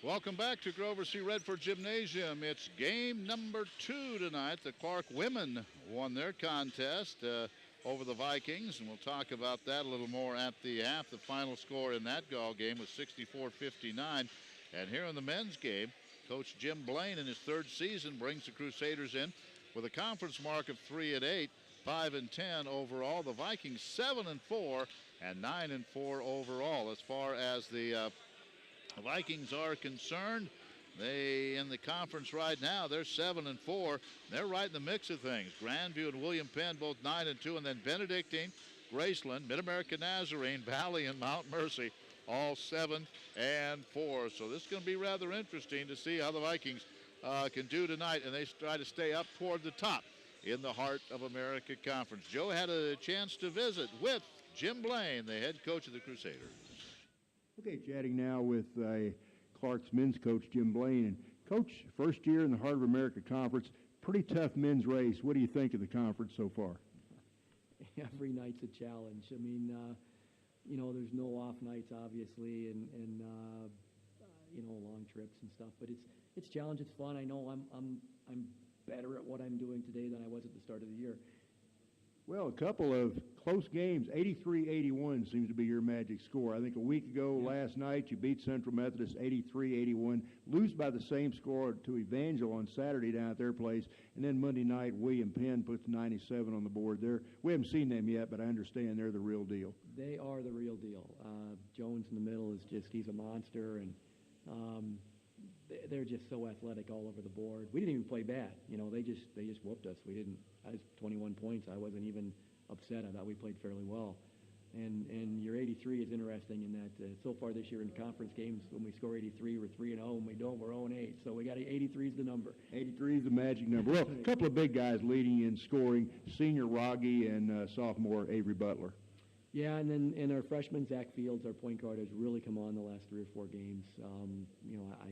Welcome back to Grover C. Redford Gymnasium. It's game number 2 tonight. The Clarke women won their contest over the Vikings, and we'll talk about that a little more at the half. The final score in that ball game was 64-59. And here in the men's game, Coach Jim Blaine in his 3rd season brings the Crusaders in with a conference mark of 3-8, 5-10 overall. The Vikings 7-4 and 9-4 overall. As far as the Vikings are concerned, they in the conference right now, they're 7-4. They're right in the mix of things. Grandview and William Penn both 9-2, and then Benedictine, Graceland, Mid-America Nazarene, Valley, and Mount Mercy all 7-4. So this is going to be rather interesting to see how the Vikings can do tonight, and they try to stay up toward the top in the Heart of America Conference. Joe had a chance to visit with Jim Blaine, the head coach of the Crusaders. Okay, chatting now with Clarke's men's coach, Jim Blaine. And Coach, first year in the Heart of America Conference, pretty tough men's race. What do you think of the conference so far? Every night's a challenge. I mean, there's no off nights, obviously, and long trips and stuff. But it's challenge. It's fun. I know I'm better at what I'm doing today than I was at the start of the year. Well, a couple of close games. 83-81 seems to be your magic score. I think a week ago, last night, you beat Central Methodist 83-81. Lose by the same score to Evangel on Saturday down at their place. And then Monday night, William Penn puts 97 on the board there. We haven't seen them yet, but I understand they're the real deal. They are the real deal. Jones in the middle he's a monster, and they're just so athletic all over the board. We didn't even play bad. They just whooped us. I was 21 points. I wasn't even upset. I thought we played fairly well. And your 83 is interesting in that so far this year in conference games, when we score 83, we're 3-0. When we don't, we're 0-8. So we got 83 is the number. 83 is the magic number. Well, a couple of big guys leading in scoring, senior Rogge and sophomore Avery Butler. Yeah, and then our freshman, Zach Fields, our point guard, has really come on the last 3 or 4 games.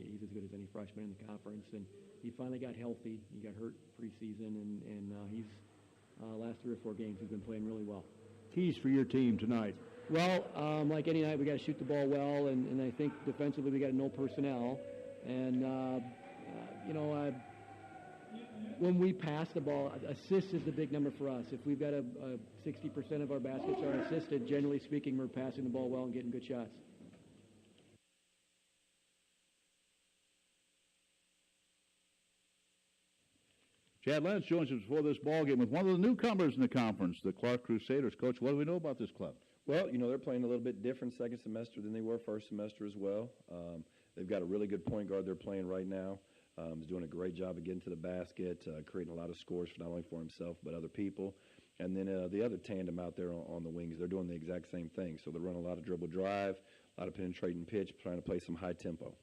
He's as good as any freshman in the conference, and he finally got healthy. He got hurt preseason, and he's last 3 or 4 games he's been playing really well. Keys for your team tonight? Well, like any night, we got to shoot the ball well, and I think defensively we got to know personnel, and when we pass the ball, assists is the big number for us. If we've got 60% of our baskets are assisted, generally speaking, we're passing the ball well and getting good shots. Chad Lentz joins us before this ball game with one of the newcomers in the conference, the Clarke Crusaders. Coach, what do we know about this club? Well, they're playing a little bit different second semester than they were first semester as well. They've got a really good point guard they're playing right now. He's doing a great job of getting to the basket, creating a lot of scores for not only for himself but other people. And then the other tandem out there on the wings, they're doing the exact same thing. So they're running a lot of dribble drive, a lot of penetrating pitch, trying to play some high tempo.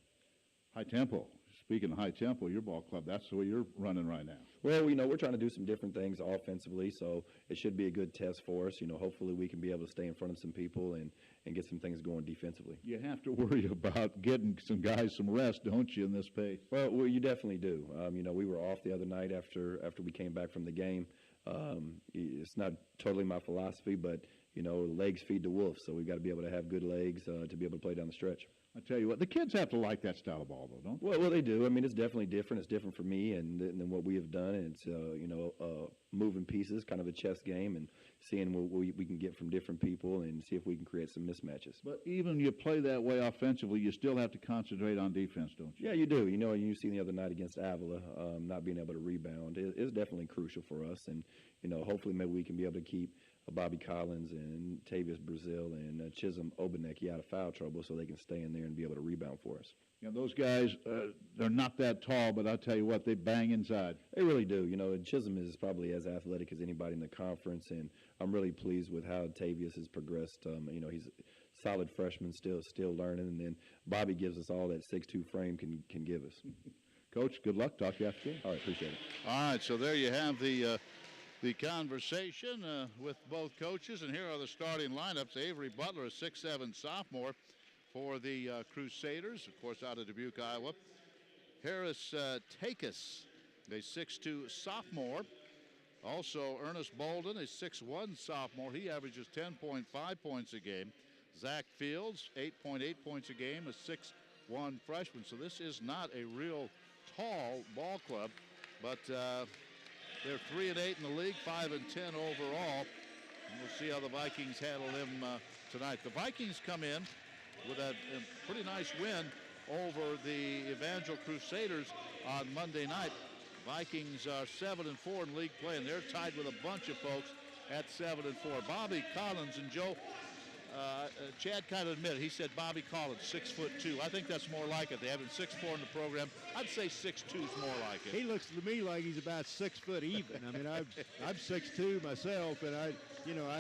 High tempo. Speaking of high tempo, your ball club, that's the way you're running right now. Well, we're trying to do some different things offensively, so it should be a good test for us. Hopefully we can be able to stay in front of some people and get some things going defensively. You have to worry about getting some guys some rest, don't you, in this pace? Well, you definitely do. We were off the other night after we came back from the game. It's not totally my philosophy, but, legs feed the wolf, so we've got to be able to have good legs to be able to play down the stretch. I tell you what, the kids have to like that style of ball, though, don't they? Well, they do. It's definitely different. It's different for me and than what we have done. And it's, moving pieces, kind of a chess game, and seeing what we can get from different people and see if we can create some mismatches. But even you play that way offensively, you still have to concentrate on defense, don't you? Yeah, you do. And you see the other night against Avila, not being able to rebound is definitely crucial for us. And, hopefully maybe we can be able to keep Bobby Collins and Tavius Brazil and Chisholm Obanecki out of foul trouble so they can stay in there and be able to rebound for us. Those guys, they're not that tall, but I'll tell you what, they bang inside. They really do. And Chisholm is probably as athletic as anybody in the conference, and I'm really pleased with how Tavius has progressed. He's a solid freshman, still learning, and then Bobby gives us all that 6'2" frame can give us. Coach, good luck. Talk to you after the game. All right, appreciate it. All right, so there you have the conversation with both coaches, and here are the starting lineups. Avery Butler, a 6'7" sophomore for the Crusaders, of course, out of Dubuque, Iowa. Harris Takis, a 6'2" sophomore. Also, Ernest Bolden, a 6'1" sophomore. He averages 10.5 points a game. Zach Fields, 8.8 points a game, a 6'1" one freshman. So this is not a real tall ball club, but they're 3-8 in the league, 5-10 overall. And we'll see how the Vikings handle them tonight. The Vikings come in with a pretty nice win over the Evangel Crusaders on Monday night. Vikings are 7-4 in league play, and they're tied with a bunch of folks at 7-4. Bobby Collins and Joe, Chad kind of admitted, he said Bobby Collins, 6'2". I think that's more like it. They have him 6'4" in the program. I'd say 6'2" is more like it. He looks to me like he's about 6 foot even. I mean, I'm 6'2" myself, and I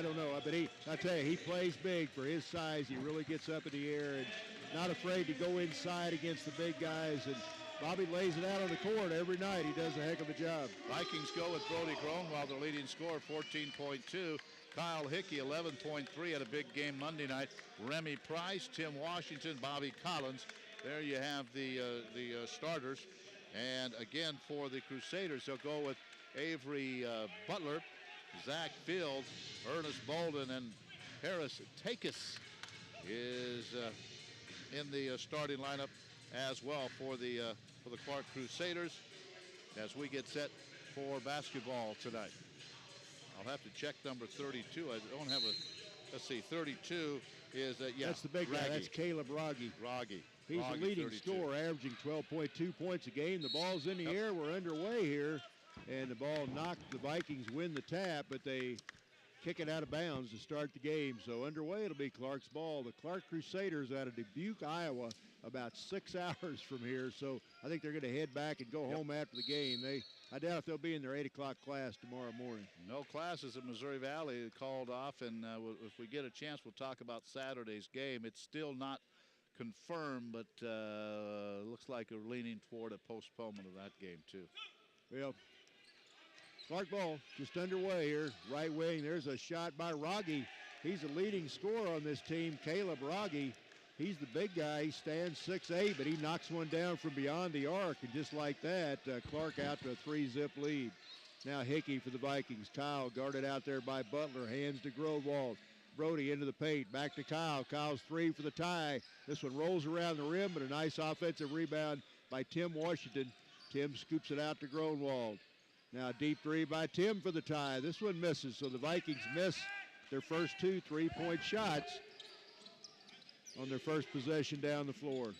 don't know. But I tell you, he plays big for his size. He really gets up in the air and not afraid to go inside against the big guys. And Bobby lays it out on the court every night. He does a heck of a job. Vikings go with Brody Gronwald, their leading scorer, 14.2. Kyle Hickey, 11.3, had a big game Monday night. Remy Price, Tim Washington, Bobby Collins. There you have the starters. And again, for the Crusaders, they'll go with Avery Butler, Zach Fields, Ernest Bolden, and Harris Takis is in the starting lineup as well for the Clarke Crusaders as we get set for basketball tonight. I'll have to check number 32. I don't have a, let's see, 32 is, yeah. That's the big guy. That's Caleb Rogge. He's the leading 32. scorer, averaging 12.2 points a game. The ball's in the air. We're underway here. And the ball knocked. The Vikings win the tap, but they kick it out of bounds to start the game. So underway, it'll be Clarke's ball. The Clarke Crusaders out of Dubuque, Iowa, about 6 hours from here. So I think they're going to head back and go home after the game. I doubt if they'll be in their 8 o'clock class tomorrow morning. No classes at Missouri Valley called off, and if we get a chance, we'll talk about Saturday's game. It's still not confirmed, but looks like we're leaning toward a postponement of that game, too. Well, Clarke ball just underway here. Right wing, there's a shot by Rogge. He's the leading scorer on this team, Caleb Rogge. He's the big guy. He stands 6'8", but he knocks one down from beyond the arc. And just like that, Clarke out to a 3-zip lead. Now Hickey for the Vikings. Kyle guarded out there by Butler. Hands to Growald. Brody into the paint. Back to Kyle. Kyle's three for the tie. This one rolls around the rim, but a nice offensive rebound by Tim Washington. Tim scoops it out to Growald. Now a deep three by Tim for the tie. This one misses, so the Vikings miss their first 2 3-point shots on their first possession down the floor.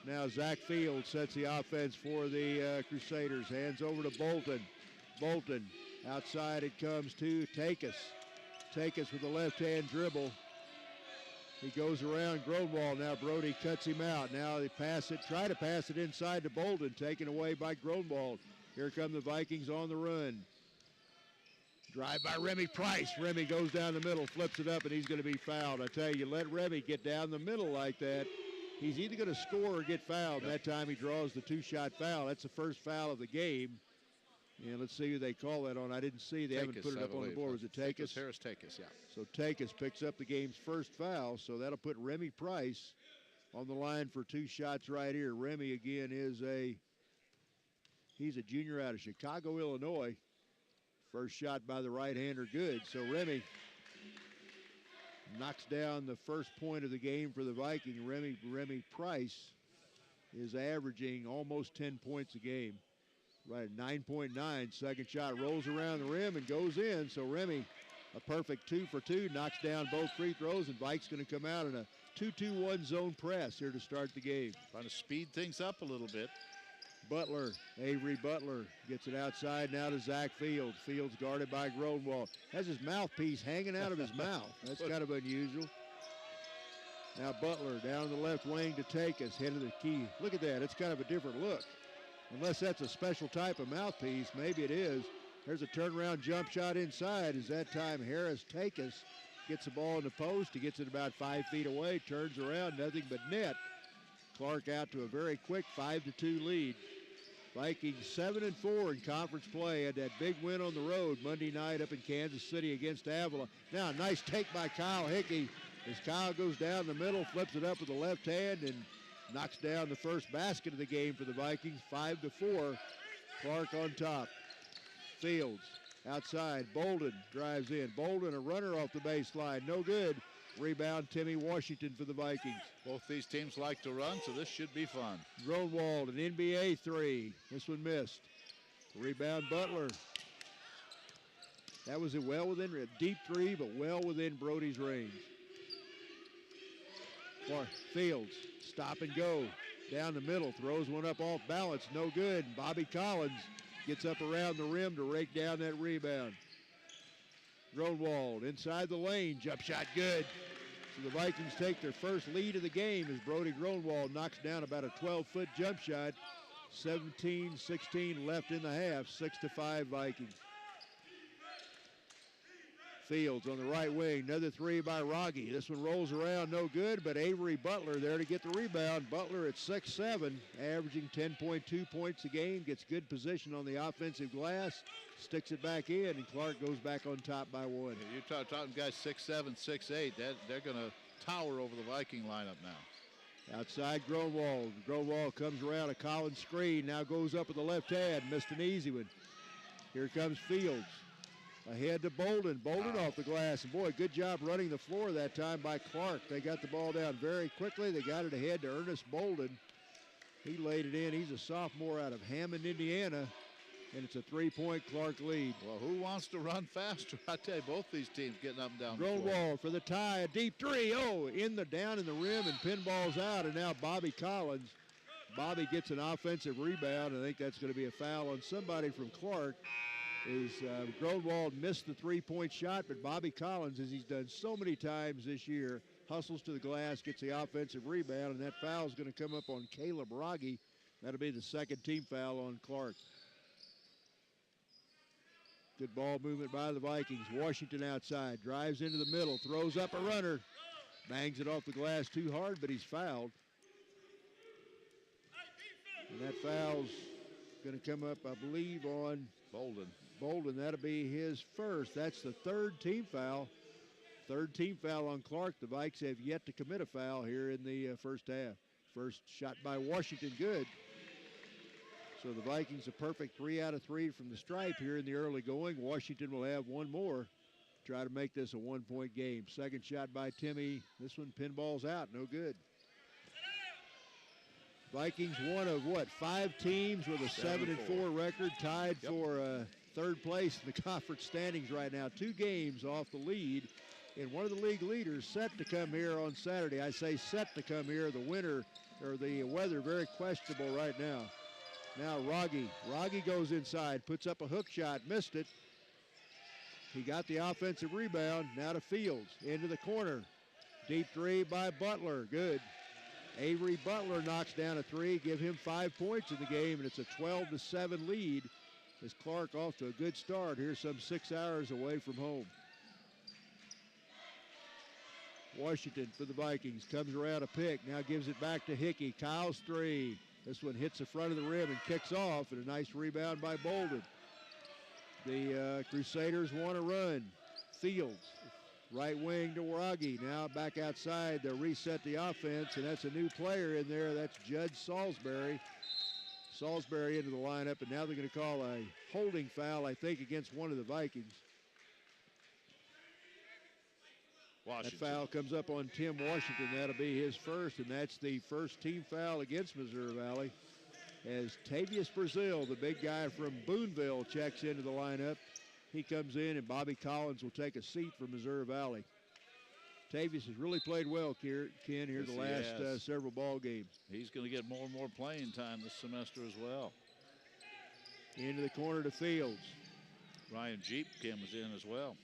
Now Zach Fields sets the offense for the Crusaders. Hands over to Bolton. Bolton, outside it comes to Takis. Takis with a left-hand dribble. He goes around Growald. Now Brody cuts him out. Now they try to pass it inside to Bolton, taken away by Growald. Here come the Vikings on the run. Drive by Remy Price. Remy goes down the middle, flips it up, and he's going to be fouled. I tell you, let Remy get down the middle like that. He's either going to score or get fouled. Yep. That time he draws the 2-shot foul. That's the first foul of the game. And let's see who they call that on. I didn't see. They haven't put it up on the board. Was it Takis? Harris Takis, yeah. So Takis picks up the game's first foul. So that'll put Remy Price on the line for 2 shots right here. Remy, again, he's a junior out of Chicago, Illinois. First shot by the right-hander, good. So Remy knocks down the first point of the game for the Viking. Remy Price is averaging almost 10 points a game. Right at 9.9. Second shot rolls around the rim and goes in. So Remy, a perfect 2 for 2, knocks down both free throws, and Vike's going to come out in a 2-2-1 zone press here to start the game. Trying to speed things up a little bit. Butler, Avery Butler gets it outside now to Zach Fields. Fields guarded by Growald. Has his mouthpiece hanging out of his mouth. That's kind of unusual. Now Butler down the left wing to Takis, head of the key. Look at that, it's kind of a different look. Unless that's a special type of mouthpiece, maybe it is. There's a turnaround jump shot inside. As that time Harris Takis gets the ball in the post. He gets it about 5 feet away, turns around, nothing but net. Clarke out to a very quick 5-2 lead. Vikings 7-4 in conference play. Had that big win on the road Monday night up in Kansas City against Avila. Now a nice take by Kyle Hickey as Kyle goes down the middle, flips it up with the left hand and knocks down the first basket of the game for the Vikings. 5-4. Clarke on top. Fields outside. Bolden drives in. Bolden, a runner off the baseline. No good. Rebound, Timmy Washington for the Vikings. Both these teams like to run, so this should be fun. Grunwald, an NBA three. This one missed. Rebound, Butler. That was a deep three, but well within Brody's range. Fields, stop and go. Down the middle, throws one up off balance, no good. Bobby Collins gets up around the rim to rake down that rebound. Grunwald inside the lane, jump shot good. So the Vikings take their first lead of the game as Brody Grunwald knocks down about a 12-foot jump shot. 17-16 left in the half, 6-5 Vikings. Fields on the right wing, another three by Rogge. This one rolls around, no good, but Avery Butler there to get the rebound. Butler at 6'7", averaging 10.2 points a game, gets good position on the offensive glass, sticks it back in, and Clarke goes back on top by one. You're talking guys 6'7", 6'8". They're going to tower over the Viking lineup now. Outside Grunwald. Grunwald comes around a Collins screen, now goes up with the left hand, missed an easy one. Here comes Fields. Ahead to Bolden. Bolden off the glass. And boy, good job running the floor that time by Clarke. They got the ball down very quickly. They got it ahead to Ernest Bolden. He laid it in. He's a sophomore out of Hammond, Indiana. And it's a three-point Clarke lead. Well, who wants to run faster? I tell you, both these teams getting up and down the floor. Grunwald for the tie. A deep three. Oh, down in the rim and pinballs out. And now Bobby Collins. Bobby gets an offensive rebound. I think that's going to be a foul on somebody from Clarke. Grunwald missed the three-point shot, but Bobby Collins, as he's done so many times this year, hustles to the glass, gets the offensive rebound, and that foul is going to come up on Caleb Rogge. That'll be the second team foul on Clarke. Good ball movement by the Vikings. Washington outside, drives into the middle, throws up a runner, bangs it off the glass too hard, but he's fouled. And that foul's going to come up, I believe, on Bolden. That'll be his first. That's the third team foul. Third team foul on Clarke. The Vikes have yet to commit a foul here in the first half. First shot by Washington, good. So the Vikings a perfect 3 out of 3 from the stripe here in the early going. Washington will have one more. Try to make this a one-point game. Second shot by Timmy. This one pinballs out, no good. Vikings one of 5 teams with a 7-4 record, tied for third place in the conference standings right now. 2 games off the lead, and one of the league leaders set to come here on Saturday. I say set to come here. The winter or the weather very questionable right now. Now Rogge. Rogge goes inside, puts up a hook shot, missed it. He got the offensive rebound. Now to Fields, into the corner. Deep three by Butler, good. Avery Butler knocks down a three, give him 5 points in the game, and it's a 12-7 lead as Clarke off to a good start here, some 6 hours away from home. Washington for the Vikings comes around a pick, now gives it back to Hickey. Kyle's three. This one hits the front of the rim and kicks off, and a nice rebound by Bolden. The Crusaders want to run. Fields. Right wing to Rogge. Now back outside. They'll reset the offense, and that's a new player in there. That's Judd Salisbury. Salisbury into the lineup, and now they're going to call a holding foul, I think, against one of the Vikings. Washington. That foul comes up on Tim Washington. That'll be his first, and that's the first team foul against Missouri Valley. As Tavius Brazil, the big guy from Boonville, checks into the lineup. He comes in, and Bobby Collins will take a seat for Missouri Valley. Tavius has really played well, Ken, here the last several ball games. He's going to get more and more playing time this semester as well. Into the corner to Fields. Ryan Jeep comes in as well.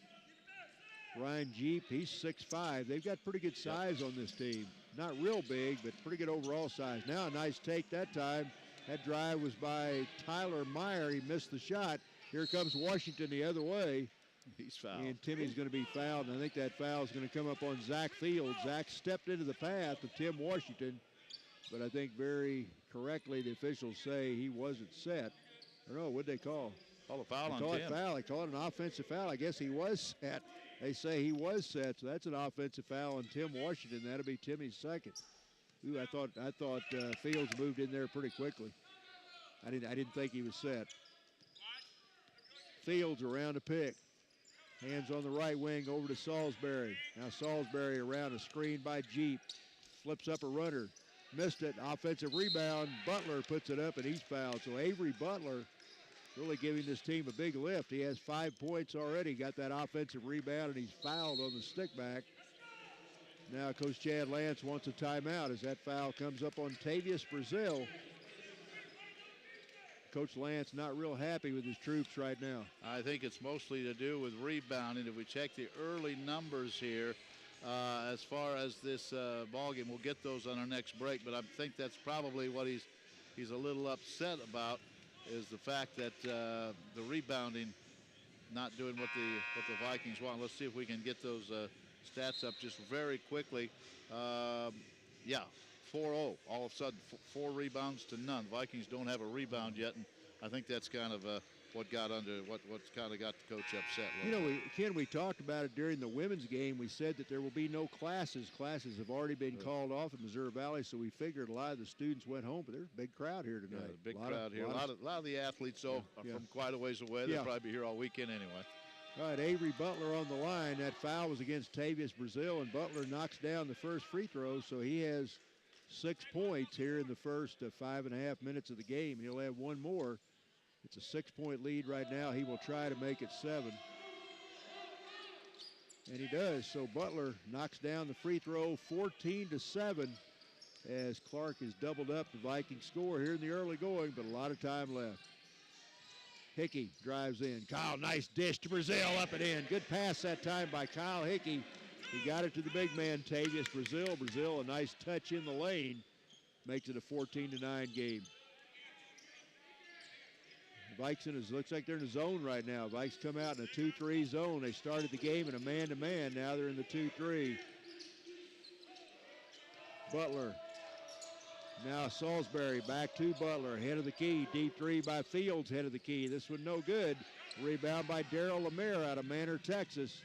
Ryan Jeep, he's 6'5". They've got pretty good size on this team. Not real big, but pretty good overall size. Now a nice take that time. That drive was by Tyler Meyer. He missed the shot. Here comes Washington the other way. He's fouled. And Timmy's going to be fouled, and I think that foul is going to come up on Zach Fields. Zach stepped into the path of Tim Washington, but I think very correctly the officials say he wasn't set. I don't know, what'd they call? Call a foul on Tim. They call it an offensive foul. I guess he was set. They say he was set, so that's an offensive foul on Tim Washington. That'll be Timmy's second. Ooh, I thought Fields moved in there pretty quickly. I didn't think he was set. Fields around the pick. Hands on the right wing over to Salisbury. Now Salisbury around a screen by Jeep. Flips up a runner. Missed it. Offensive rebound. Butler puts it up, and he's fouled. So Avery Butler really giving this team a big lift. He has 5 points already. Got that offensive rebound, and he's fouled on the stick back. Now Coach Chad Lance wants a timeout as that foul comes up on Tavius Brazil. Coach Lance not real happy with his troops right now. I think it's mostly to do with rebounding. If we check the early numbers here, as far as this ball game, we'll get those on our next break. But I think that's probably what he's a little upset about, is the fact that the rebounding not doing what the Vikings want. Let's see if we can get those stats up just very quickly. Yeah. 4-0. All of a sudden, 4 rebounds to none. Vikings don't have a rebound yet, and I think that's kind of what's kind of got the coach upset. You know, Ken, we talked about it during the women's game. We said that there will be no classes. Classes have already been called off in Missouri Valley, so we figured a lot of the students went home. But there's a big crowd here tonight. Yeah, a big crowd here. A lot of the athletes, though, are from quite a ways away. They'll probably be here all weekend anyway. All right, Avery Butler on the line. That foul was against Tavius Brazil, and Butler knocks down the first free throw, so he has 6 points here in the first 5.5 minutes of the game, and he'll have one more. It's a 6-point lead right now. He will try to make it 7. And he does. So Butler knocks down the free throw 14-7 as Clarke has doubled up the Viking score here in the early going, but a lot of time left. Hickey drives in. Kyle, nice dish to Brazil, up and in. Good pass that time by Kyle Hickey. He got it to the big man, Tavius Brazil. Brazil, a nice touch in the lane. Makes it a 14-9 game. Vikes looks like they're in a zone right now. Vikes come out in a 2-3 zone. They started the game in a man-to-man. Now they're in the 2-3. Butler. Now Salisbury back to Butler. Head of the key. Deep three by Fields, head of the key. This one no good. Rebound by Darryl Lemire out of Manor, Texas.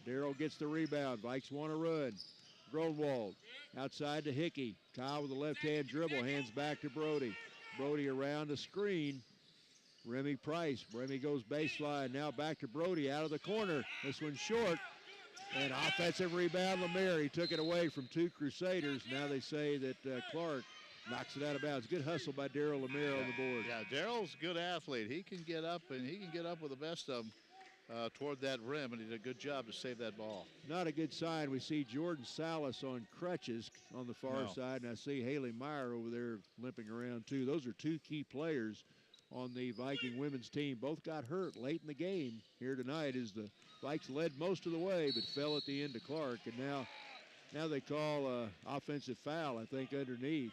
Darryl gets the rebound. Vikes want to run. Grunwald outside to Hickey. Kyle with a left-hand dribble. Hands back to Brody. Brody around the screen. Remy Price. Remy goes baseline. Now back to Brody out of the corner. This one's short. And offensive rebound, Lemire. He took it away from 2 Crusaders. Now they say that Clarke knocks it out of bounds. Good hustle by Darryl Lemire on the board. Yeah, Darryl's a good athlete. He can get up, and he can get up with the best of them. Toward that rim, and he did a good job to save that ball. Not a good sign. We see Jordan Salas on crutches on the far side, and I see Haley Meyer over there limping around too. Those are 2 key players on the Viking women's team. Both got hurt late in the game here tonight as the Vikes led most of the way, but fell at the end to Clarke. And now they call offensive foul, I think, underneath.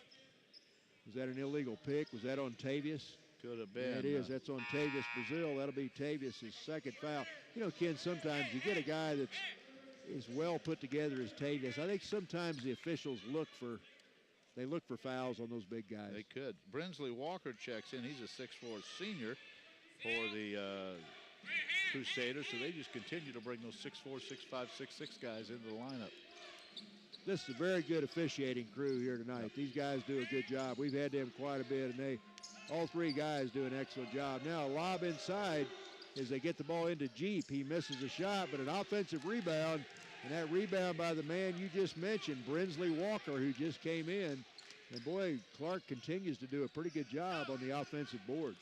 Was that an illegal pick? Was that on Tavius? Could have been. Yeah, it is. That's on Tavius Brazil. That'll be Tavius' second foul. You know, Ken, sometimes you get a guy that's as well put together as Tavius. I think sometimes the officials look for fouls on those big guys. They could. Brinsley Walker checks in. He's a 6'4" senior for the Crusaders, so they just continue to bring those 6'4", 6'5", 6'6" guys into the lineup. This is a very good officiating crew here tonight. These guys do a good job. We've had them quite a bit, and all 3 guys do an excellent job. Now a lob inside as they get the ball into Jeep. He misses a shot, but an offensive rebound, and that rebound by the man you just mentioned, Brinsley Walker, who just came in. And boy, Clarke continues to do a pretty good job on the offensive board.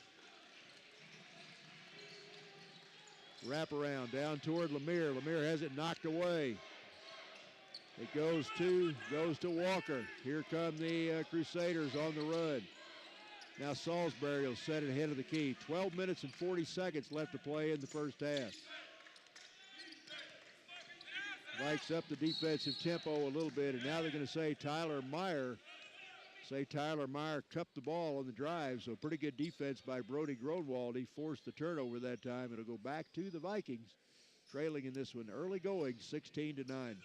Wraparound down toward Lemire. Lemire has it knocked away. It goes to Walker. Here come the Crusaders on the run. Now Salisbury will set it ahead of the key. 12 minutes and 40 seconds left to play in the first half. Vikes up the defensive tempo a little bit, and now they're going to say Tyler Meyer cupped the ball on the drive, so pretty good defense by Brody Grunwald. He forced the turnover that time. It'll go back to the Vikings, trailing in this one early going, 16-9.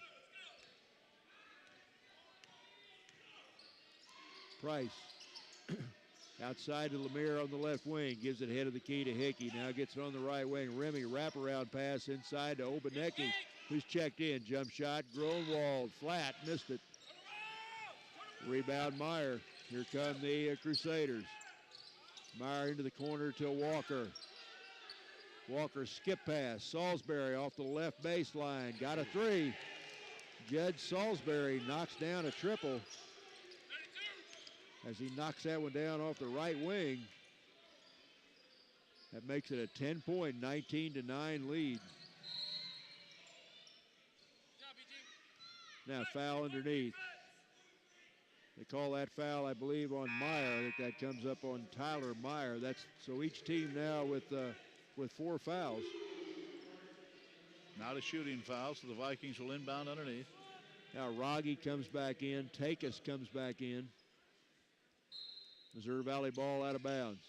Price outside to Lemire on the left wing, gives it head of the key to Hickey. Now gets it on the right wing. Remy wraparound pass inside to Obanecki, who's checked in. Jump shot, Grunwald, flat, missed it. Rebound Meyer. Here come the Crusaders. Meyer into the corner to Walker. Walker skip pass. Salisbury off the left baseline. Got a three. Judge Salisbury knocks down a triple as he knocks that one down off the right wing. That makes it a 10-point, 19-9 lead. Now foul underneath. They call that foul, I believe, on Meyer. I think that comes up on Tyler Meyer. That's so each team now with 4 fouls. Not a shooting foul, so the Vikings will inbound underneath. Now Rogge comes back in. Takis comes back in. Missouri Valley ball out of bounds.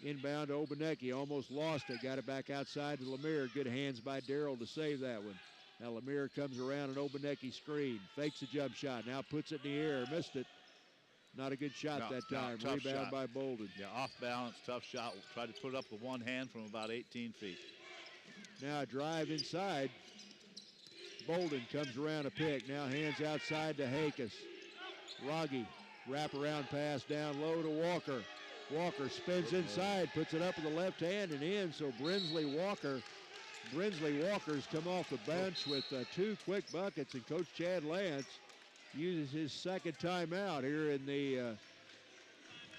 Inbound to Obanecki. Almost lost it. Got it back outside to Lemire. Good hands by Darrell to save that one. Now Lemire comes around an Obanecki screen. Fakes a jump shot. Now puts it in the air. Missed it. Not a good shot that time. Tough Rebound shot by Bolden. Yeah, off balance, tough shot. Tried to put it up with one hand from about 18 feet. Now a drive inside. Bolden comes around a pick. Now hands outside to Hakis. Rogge, wraparound pass down low to Walker. Walker spins inside, puts it up with the left hand and in. So Brinsley Walker's come off the bench with 2 quick buckets, and Coach Chad Lance uses his second timeout here in the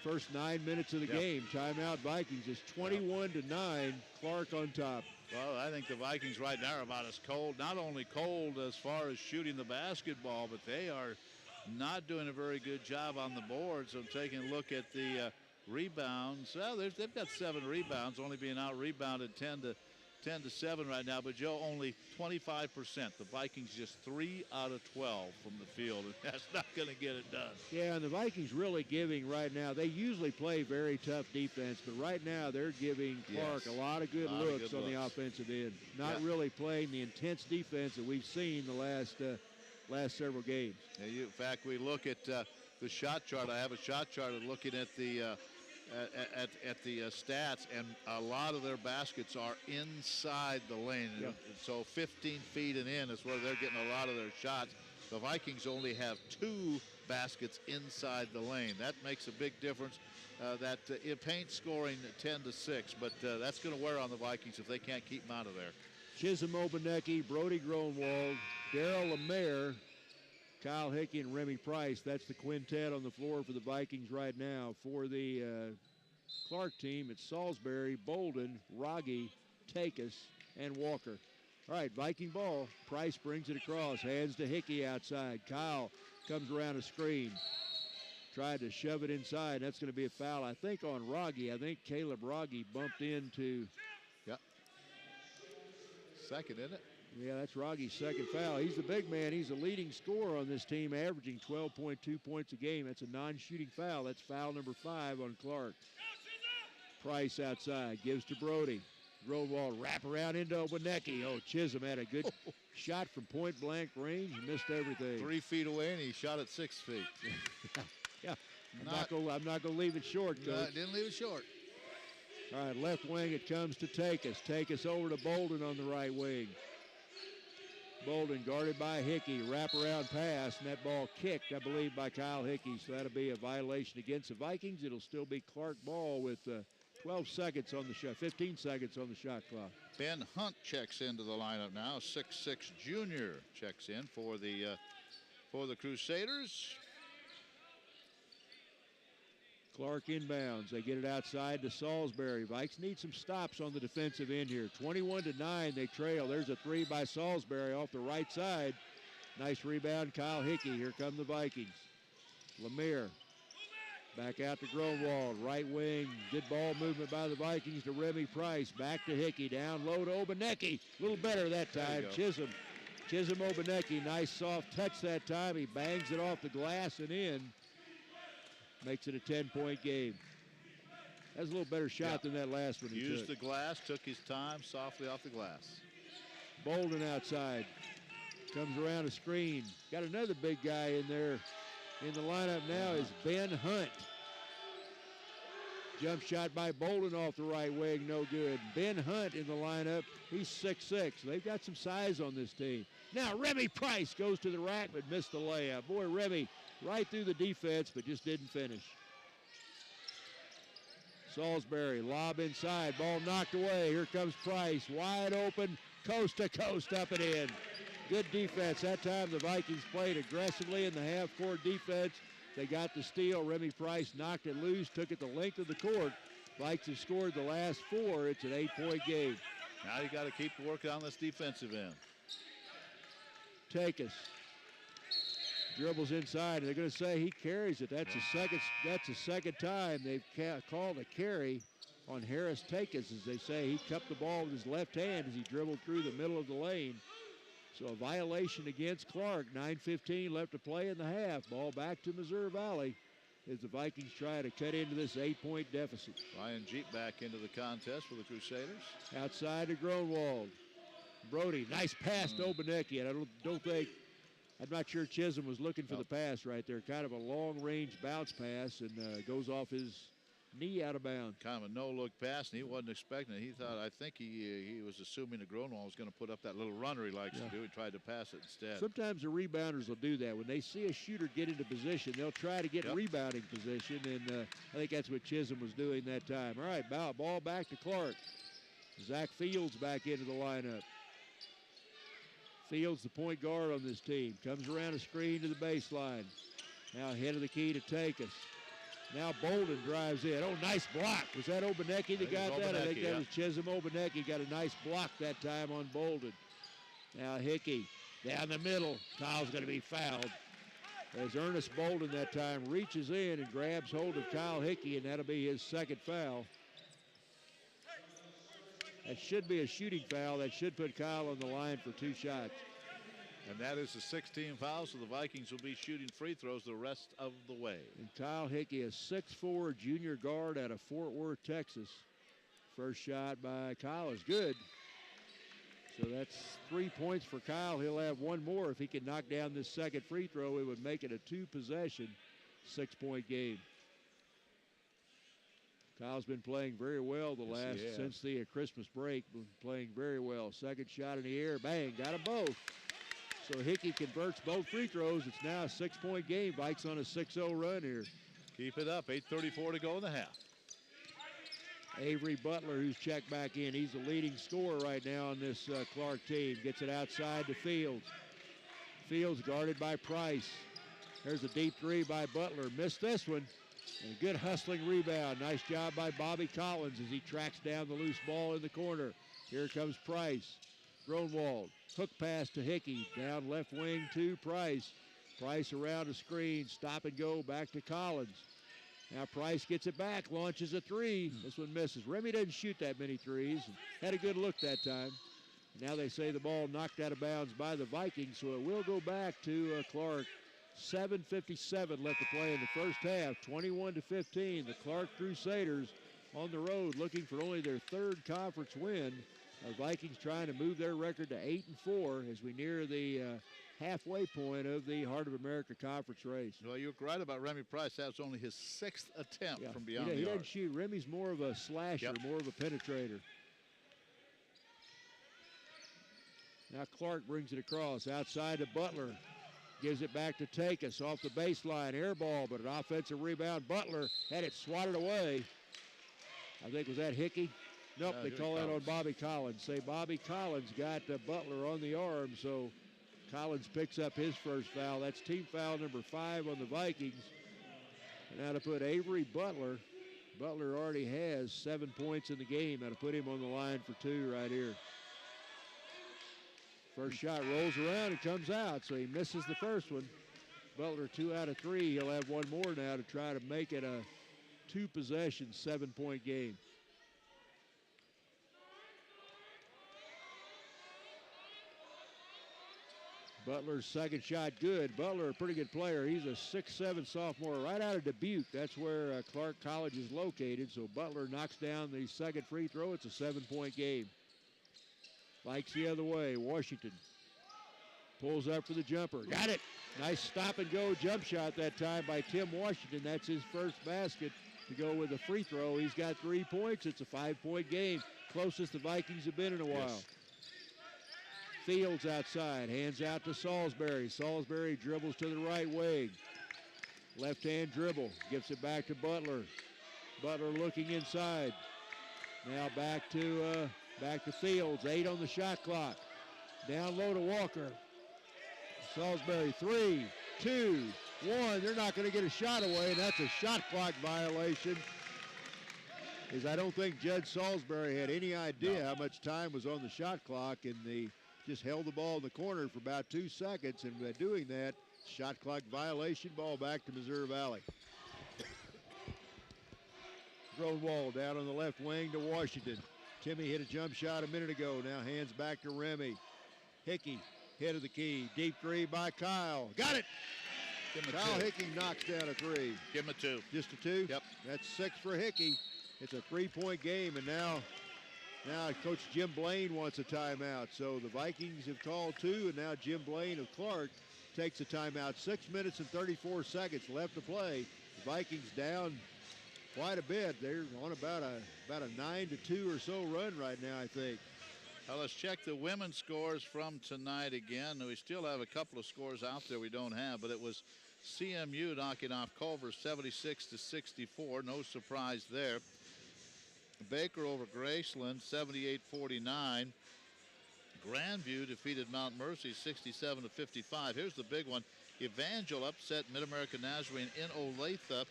first 9 minutes of the game. Timeout Vikings is 21-9. Clarke on top. Well, I think the Vikings right now are about as cold, not only cold as far as shooting the basketball, but they are not doing a very good job on the boards. So taking a look at the rebounds, well, they've got 7 rebounds, only being out rebounded 10 to 7 right now. But Joe, only 25%. The Vikings just 3 out of 12 from the field, and that's not going to get it done. Yeah, and the Vikings really giving right now. They usually play very tough defense, but right now they're giving Clarke a lot of good looks on the offensive end. Not really playing the intense defense that we've seen the last several games. Yeah, in fact, we look at the shot chart. I have a shot chart of looking at the stats, and a lot of their baskets are inside the lane. Yep. So 15 feet and in is where they're getting a lot of their shots. The Vikings only have 2 baskets inside the lane. That makes a big difference. Paint scoring 10-6, but that's going to wear on the Vikings if they can't keep them out of there. Chisholm Obanecki, Brody Gronwald, Darrell Lemire, Kyle Hickey, and Remy Price. That's the quintet on the floor for the Vikings right now. For the Clarke team, it's Salisbury, Bolden, Rogge, Takis, and Walker. All right, Viking ball. Price brings it across. Hands to Hickey outside. Kyle comes around a screen. Tried to shove it inside. That's going to be a foul, I think, on Rogge. I think Caleb Rogge bumped into... Yep. Second, isn't it? Yeah, that's Rogge's second foul. He's the big man. He's the leading scorer on this team, averaging 12.2 points a game. That's a non-shooting foul. That's foul number 5 on Clarke. Price outside, gives to Brody. Growald wrap around into Obanecki. Oh, Chisholm had a good shot from point-blank range. He missed everything. 3 feet away, and he shot at 6 feet. Yeah, I'm not going to leave it short, Coach. No, didn't leave it short. All right, left wing it comes to Takis. Takis over to Bolden on the right wing. Bolden guarded by Hickey. Wraparound pass, and that ball kicked, I believe, by Kyle Hickey. So that'll be a violation against the Vikings. It'll still be Clarke ball with 12 seconds on the shot, 15 seconds on the shot clock. Ben Hunt checks into the lineup now. 6'6" junior checks in for the Crusaders. Clarke inbounds. They get it outside to Salisbury. Vikes need some stops on the defensive end here. 21-9, they trail. There's a 3 by Salisbury off the right side. Nice rebound, Kyle Hickey. Here come the Vikings. Lemire back out to Growald. Right wing. Good ball movement by the Vikings to Remy Price. Back to Hickey. Down low to Obanecki. A little better that time. Chisholm Obanecki. Nice soft touch that time. He bangs it off the glass and in. Makes it a 10-point game. That's a little better shot than that last one he took. Used the glass, took his time, softly off the glass. Bolden outside. Comes around a screen. Got another big guy in there. In the lineup now is Ben Hunt. Jump shot by Bolden off the right wing, no good. Ben Hunt in the lineup. He's 6'6". They've got some size on this team. Now Remy Price goes to the rack but missed the layup. Boy, Remy right through the defense, but just didn't finish. Salisbury, lob inside, ball knocked away. Here comes Price, wide open, coast to coast, up and in. Good defense. That time the Vikings played aggressively in the half-court defense. They got the steal. Remy Price knocked it loose, took it the length of the court. Vikes have scored the last 4. It's an 8-point game. Now you got to keep working on this defensive end. Takis dribbles inside, and they're going to say he carries it. That's the second time they've called a carry on Harris Takis, as they say he cupped the ball with his left hand as he dribbled through the middle of the lane. So a violation against Clarke. 9:15 left to play in the half. Ball back to Missouri Valley as the Vikings try to cut into this 8-point deficit. Ryan Jeep back into the contest for the Crusaders. Outside to Gronwald. Brody, nice pass to Obanecki, and I don't think, I'm not sure Chisholm was looking for the pass right there. Kind of a long-range bounce pass, and goes off his knee out of bounds. Kind of a no-look pass, and he wasn't expecting it. He thought, I think he was assuming that Gronwald was going to put up that little runner he likes to do. He tried to pass it instead. Sometimes the rebounders will do that. When they see a shooter get into position, they'll try to get rebounding position, and I think that's what Chisholm was doing that time. All right, ball back to Clarke. Zach Fields back into the lineup. Fields, the point guard on this team, comes around a screen to the baseline. Now head of the key to Takis. Now Bolden drives in. Oh, nice block. Was that Obanecki that got that? I think that was Chisholm. Obanecki got a nice block that time on Bolden. Now Hickey down the middle. Kyle's going to be fouled. As Ernest Bolden that time reaches in and grabs hold of Kyle Hickey, and that'll be his second foul. That should be a shooting foul. That should put Kyle on the line for 2 shots. And that is the 16 foul, so the Vikings will be shooting free throws the rest of the way. And Kyle Hickey, a 6'4" junior guard out of Fort Worth, Texas. First shot by Kyle is good. So that's 3 points for Kyle. He'll have one more. If he can knock down this second free throw, it would make it a 2-possession, 6-point game. Kyle's been playing very well since the Christmas break, been playing very well. Second shot in the air, bang, got them both. So Hickey converts both free throws. It's now a 6-point game. Vikes on a 6-0 run here. Keep it up, 8:34 to go in the half. Avery Butler, who's checked back in. He's the leading scorer right now on this Clarke team. Gets it outside to Fields. Fields guarded by Price. There's a deep three by Butler. Missed this one. And a good hustling rebound. Nice job by Bobby Collins as he tracks down the loose ball in the corner. Here comes Price. Gronwald. Hook pass to Hickey. Down left wing to Price. Price around a screen. Stop and go back to Collins. Now Price gets it back. Launches a three. This one misses. Remy doesn't shoot that many threes. Had a good look that time. Now they say the ball knocked out of bounds by the Vikings, so it will go back to Clarke. 7:57 left to play in the first half. 21-15. The Clarke Crusaders on the road looking for only their 3rd conference win. The Vikings trying to move their record to 8-4 as we near the halfway point of the Heart of America Conference race. Well, you're right about Remy Price. That was only his 6th attempt from beyond the arc. He doesn't shoot. Remy's more of a slasher, more of a penetrator. Now Clarke brings it across outside to Butler. Gives it back to Takis off the baseline. Air ball, but an offensive rebound. Butler had it swatted away. I think, was that Hickey? Nope, they call that on Bobby Collins. Say Bobby Collins got Butler on the arm, so Collins picks up his first foul. That's team foul number 5 on the Vikings. And now to put Avery Butler. Butler already has 7 points in the game. Now to put him on the line for 2 right here. First shot rolls around and comes out, so he misses the first one. Butler 2 out of 3. He'll have one more now to try to make it a 2-possession, 7-point game. Butler's second shot good. Butler, a pretty good player. He's a 6'7" sophomore right out of Dubuque. That's where Clarke College is located. So Butler knocks down the second free throw. It's a 7-point game. Vikes the other way. Washington pulls up for the jumper. Got it. Nice stop and go jump shot that time by Tim Washington. That's his first basket to go with a free throw. He's got 3 points. It's a 5-point game. Closest the Vikings have been in a while. Yes. Fields outside. Hands out to Salisbury. Salisbury dribbles to the right wing. Left-hand dribble. Gives it back to Butler. Butler looking inside. Now back to Fields. 8 on the shot clock. Down low to Walker. Salisbury, 3, 2, 1. They're not going to get a shot away, and that's a shot clock violation. I don't think Judge Salisbury had any idea how much time was on the shot clock, and they just held the ball in the corner for about 2 seconds, and by doing that, shot clock violation, ball back to Missouri Valley. Growal down on the left wing to Washington. Timmy hit a jump shot a minute ago. Now hands back to Remy. Hickey, head of the key. Deep three by Kyle. Got it! Kyle Hickey knocks down a 3. Give him a 2. Just a 2? Yep. That's 6 for Hickey. It's a 3-point game, and now Coach Jim Blaine wants a timeout. So the Vikings have called 2, and now Jim Blaine of Clarke takes a timeout. 6 minutes and 34 seconds left to play. The Vikings down quite a bit. They're on about a 9-2 or so run right now, I think. Well, let's check the women's scores from tonight again. We still have a couple of scores out there we don't have, but it was CMU knocking off Culver 76-64. No surprise there. Baker over Graceland 78-49. Grandview defeated Mount Mercy 67-55. Here's the big one. Evangel upset Mid-American Nazarene in Olathe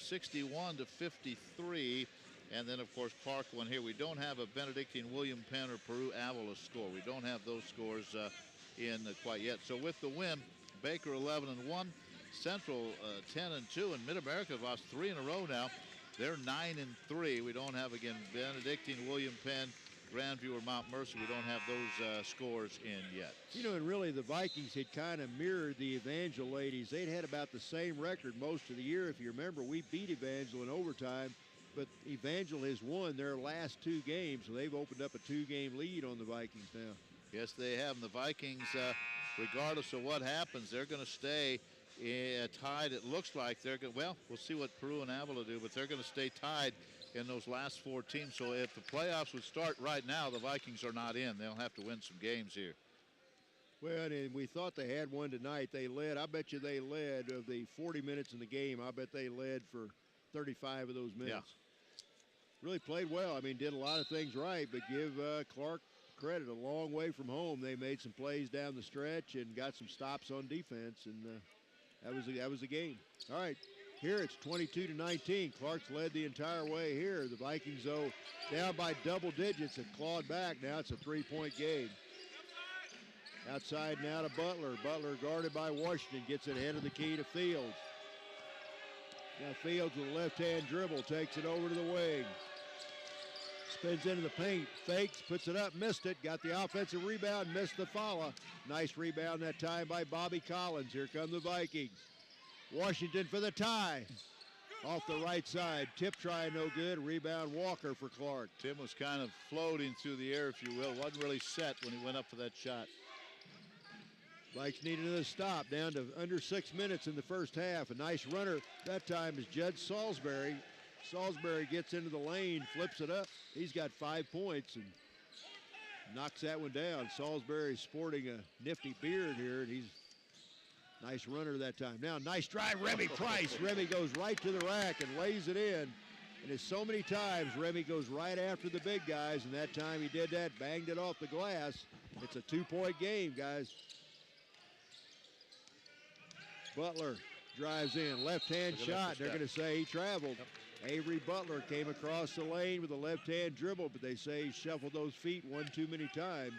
61-53. And then, of course, Clarke won here. We don't have a Benedictine William Penn or Peru Avila score. We don't have those scores in quite yet. So with the win, Baker 11-1, Central 10-2, and Mid-America have lost 3 in a row now. They're 9-3. We don't have, again, Benedictine, William Penn, Grandview, or Mount Mercy. We don't have those scores in yet. You know, and really the Vikings had kind of mirrored the Evangel ladies. They'd had about the same record most of the year. If you remember, we beat Evangel in overtime, but Evangel has won their last 2 games, so they've opened up a 2-game lead on the Vikings now. Yes, they have. And the Vikings, regardless of what happens, they're going to stay tied. It looks like they're going. Well, we'll see what Peru and Avila do, but they're going to stay tied in those last 4 teams. So if the playoffs would start right now, the Vikings are not in. They'll have to win some games here. Well, and we thought they had one tonight. They led. I bet you they led of the 40 minutes in the game. I bet they led for 35 of those minutes. Yeah. Really played well. I mean, did a lot of things right, but give Clarke credit. A long way from home. They made some plays down the stretch and got some stops on defense, and that was the game. All right, here it's 22-19. Clarke's led the entire way here. The Vikings, though, down by double digits, have clawed back. Now it's a 3-point game. Outside now to Butler. Butler guarded by Washington. Gets it ahead of the key to Fields. Now Fields with a left-hand dribble. Takes it over to the wing. Spins into the paint. Fakes. Puts it up. Missed it. Got the offensive rebound. Missed the follow. Nice rebound that time by Bobby Collins. Here come the Vikings. Washington for the tie. Off the right side. Tip try no good. Rebound Walker for Clarke. Tim was kind of floating through the air, if you will. Wasn't really set when he went up for that shot. Vikes needed another stop. Down to under 6 minutes in the first half. A nice runner that time is Judge Salisbury. Salisbury gets into the lane, flips it up. He's got 5 points and knocks that one down. Salisbury's sporting a nifty beard here, and he's nice runner that time. Now, nice drive, Remy Price. Remy goes right to the rack and lays it in. And as so many times, Remy goes right after the big guys, and that time he did that, banged it off the glass. It's a 2-point game, guys. Butler drives in, left-hand shot. They're going to say he traveled. Yep. Avery Butler came across the lane with a left-hand dribble, but they say he shuffled those feet one too many times.